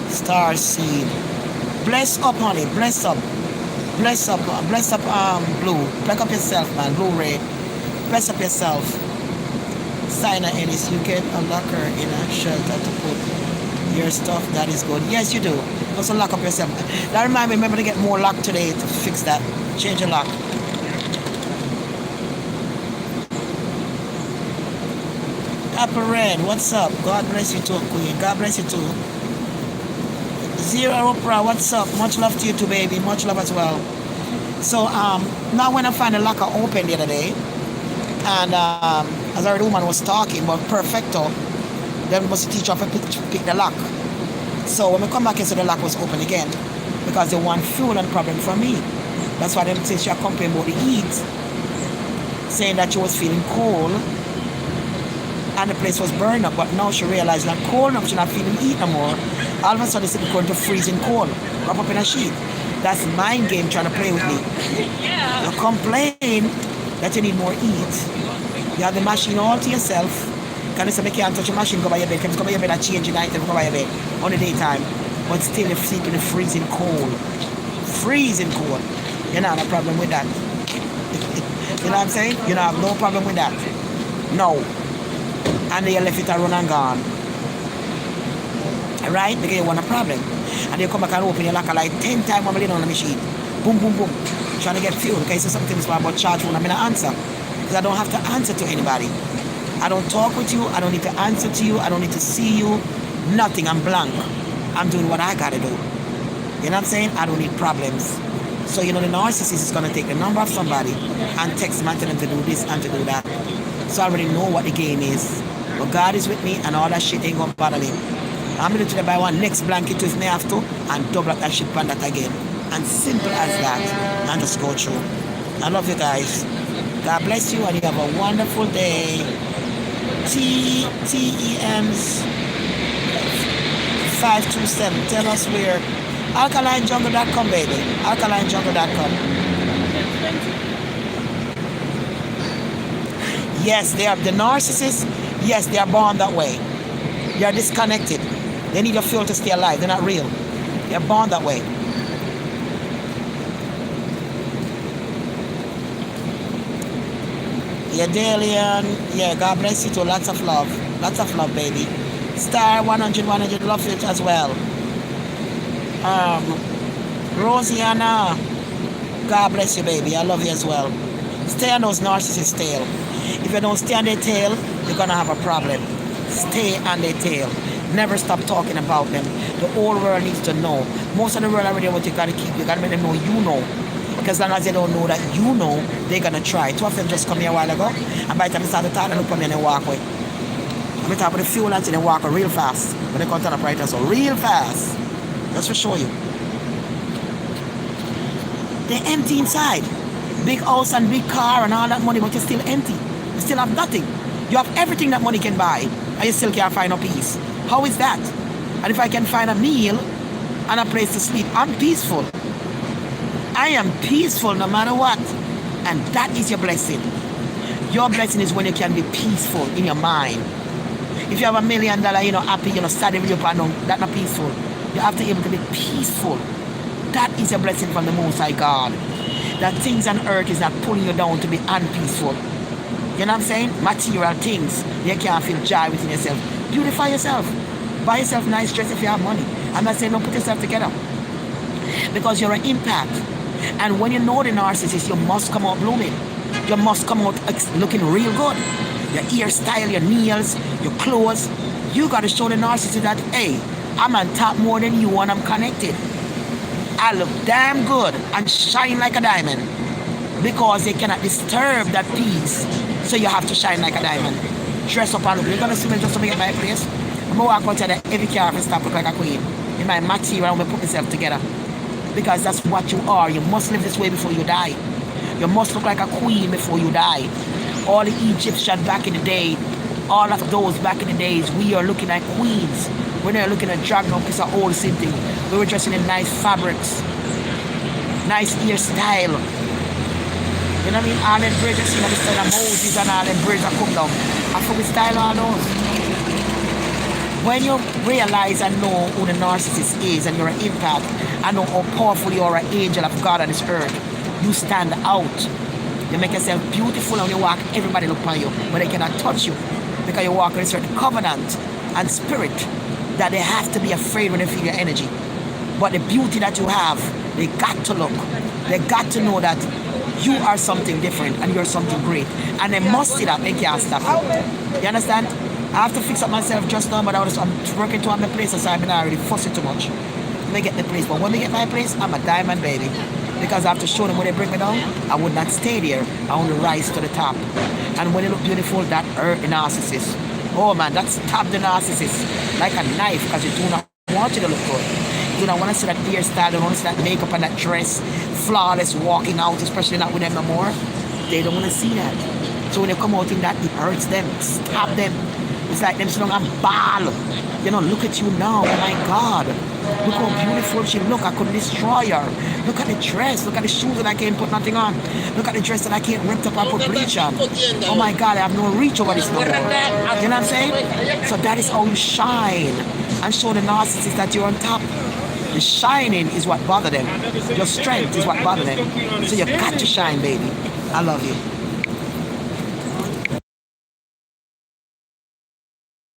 star seed. Bless up, honey. Bless up. Bless up. Bless up. Blue. Bless up yourself, man. Blue ray. Bless up yourself. Signer Ennis, you can unlock her in a shelter to put your stuff. That is good. Yes, you do. Also lock up yourself. That reminds me. Remember to get more lock today to fix that. Change your lock. Apple Red, what's up? God bless you too, Queen. God bless you too. Zero Oprah, what's up? Much love to you too, baby. Much love as well. So now when I find the locker open the other day, and as our woman was talking about perfecto, then must teach her to pick the lock. So when we come back and say the lock was open again, because they want fuel and problem for me. That's why them say she complaining about the heat, saying that she was feeling cold. And the place was burned up, but now she realized not cold enough, she's not feeling heat no more. All of a sudden, it's going to freezing cold, wrap up in a sheet. That's mind game trying to play with me. You complain that you need more heat. You have the machine all to yourself. Can you say, can't touch your machine, go by your bed. Can you go by your bed and change your item, go by your bed on the daytime. But still, you're sleeping in freezing cold. Freezing cold. You don't have a problem with that. You know what I'm saying? You don't have no problem with that. No. And they left it run and gone. Right? Because you want a problem. And they come back and open your locker like 10 times when I'm on the machine. Boom, boom, boom. Trying to get fuel. Okay, so something is about charge phone. I'm going to answer. Because I don't have to answer to anybody. I don't talk with you. I don't need to answer to you. I don't need to see you. Nothing. I'm blank. I'm doing what I got to do. You know what I'm saying? I don't need problems. So, you know, the narcissist is going to take the number of somebody and text them and tell them to do this and to do that. So I already know what the game is. But God is with me and all that shit ain't gonna bother me. I'm gonna to buy one next blanket if I have to and double up that shit on that again. And simple as that. And just go through. I love you guys. God bless you and you have a wonderful day. TEMs 527. Tell us where. AlkalineJungle.com, baby. AlkalineJungle.com. Yes, they are the narcissists. Yes, they are born that way. They are disconnected. They need your fuel to stay alive. They're not real. They are born that way. Yeah, Dalian. Yeah, God bless you too. Lots of love. Lots of love, baby. Star 100, love you as well. Rosiana. God bless you, baby. I love you as well. Stay on those narcissists' tail. If you don't stay on their tail, you're going to have a problem. Stay on their tail. Never stop talking about them. The whole world needs to know. Most of the world already what you got to keep. You got to make them know you know. Because as long as they don't know that you know, they're going to try. Two of them just come here a while ago. And by the time they start to talk, they look at me and they walk away. I'm talking about the fuel until they walk real fast. When they come to the operator, so real fast. Just to show you. They're empty inside. Big house and big car and all that money, but you're still empty. You still have nothing. You have everything that money can buy, and you still can't find a peace. How is that? And if I can find a meal and a place to sleep, I'm peaceful. I am peaceful no matter what. And that is your blessing. Your blessing is when you can be peaceful in your mind. If you have $1 million, happy, sad every day, that's not peaceful. You have to be able to be peaceful. That is a blessing from the Most High God. That things on earth is not pulling you down to be unpeaceful. You know what I'm saying? Material things. You can't feel joy within yourself. Beautify yourself. Buy yourself nice dress if you have money. I'm not saying don't put yourself together. Because you're an impact. And when you know the narcissist, you must come out blooming. You must come out looking real good. Your hairstyle, your nails, your clothes. You got to show the narcissist that, hey, I'm on top more than you and I'm connected. I look damn good and shine like a diamond. Because they cannot disturb that peace. So you have to shine like a diamond. Dress up and look. You're going to see me just to get my place. I'm going to walk out there every car and stop look like a queen. In my material, I'm going to put myself together. Because that's what you are. You must live this way before you die. You must look like a queen before you die. All the Egyptians back in the day, all of those back in the days, we are looking like queens. When they're looking at drag up, it's all the same thing. We were dressing in nice fabrics, nice hairstyle. You know what I mean? All them braids, you see, the style of Moses and all them braids that come down. I thought we style all those. When you realize and know who the narcissist is and you're an empath and know how powerful you are, an angel of God on this earth, you stand out. You make yourself beautiful, and when you walk, everybody look upon you, but they cannot touch you because you walk in a certain covenant and spirit that they have to be afraid when they feel your energy. But the beauty that you have, they got to look. They got to know that you are something different and you're something great. And they must see that they can't stop you. You understand? I have to fix up myself just now, but I'm working to my place, so I've been already fussing too much. They get the place, but when they get my place, I'm a diamond baby. Because I have to show them when they bring me down, I would not stay there. I only rise to the top. And when they look beautiful, that hurt the narcissist. Oh man, that stabbed the narcissist like a knife, because you do not want you to look good. You do not want to see that hairstyle, you don't want to see that makeup and that dress, flawless walking out, especially not with them no more. They don't want to see that. So when they come out in that, it hurts them, stab them. It's like them sitting on a ball. You know, look at you now, oh my God. Look how beautiful she look. I could destroy her. Look at the dress. Look at the shoes that I can't put nothing on. Look at the dress that I can't rip up and put bleach on. Oh my God, I have no reach over this no more. You know what I'm saying? So that is how you shine and show the narcissist that you're on top. The shining is what bothers them. Your strength is what bothers them. So you got to shine, baby. I love you.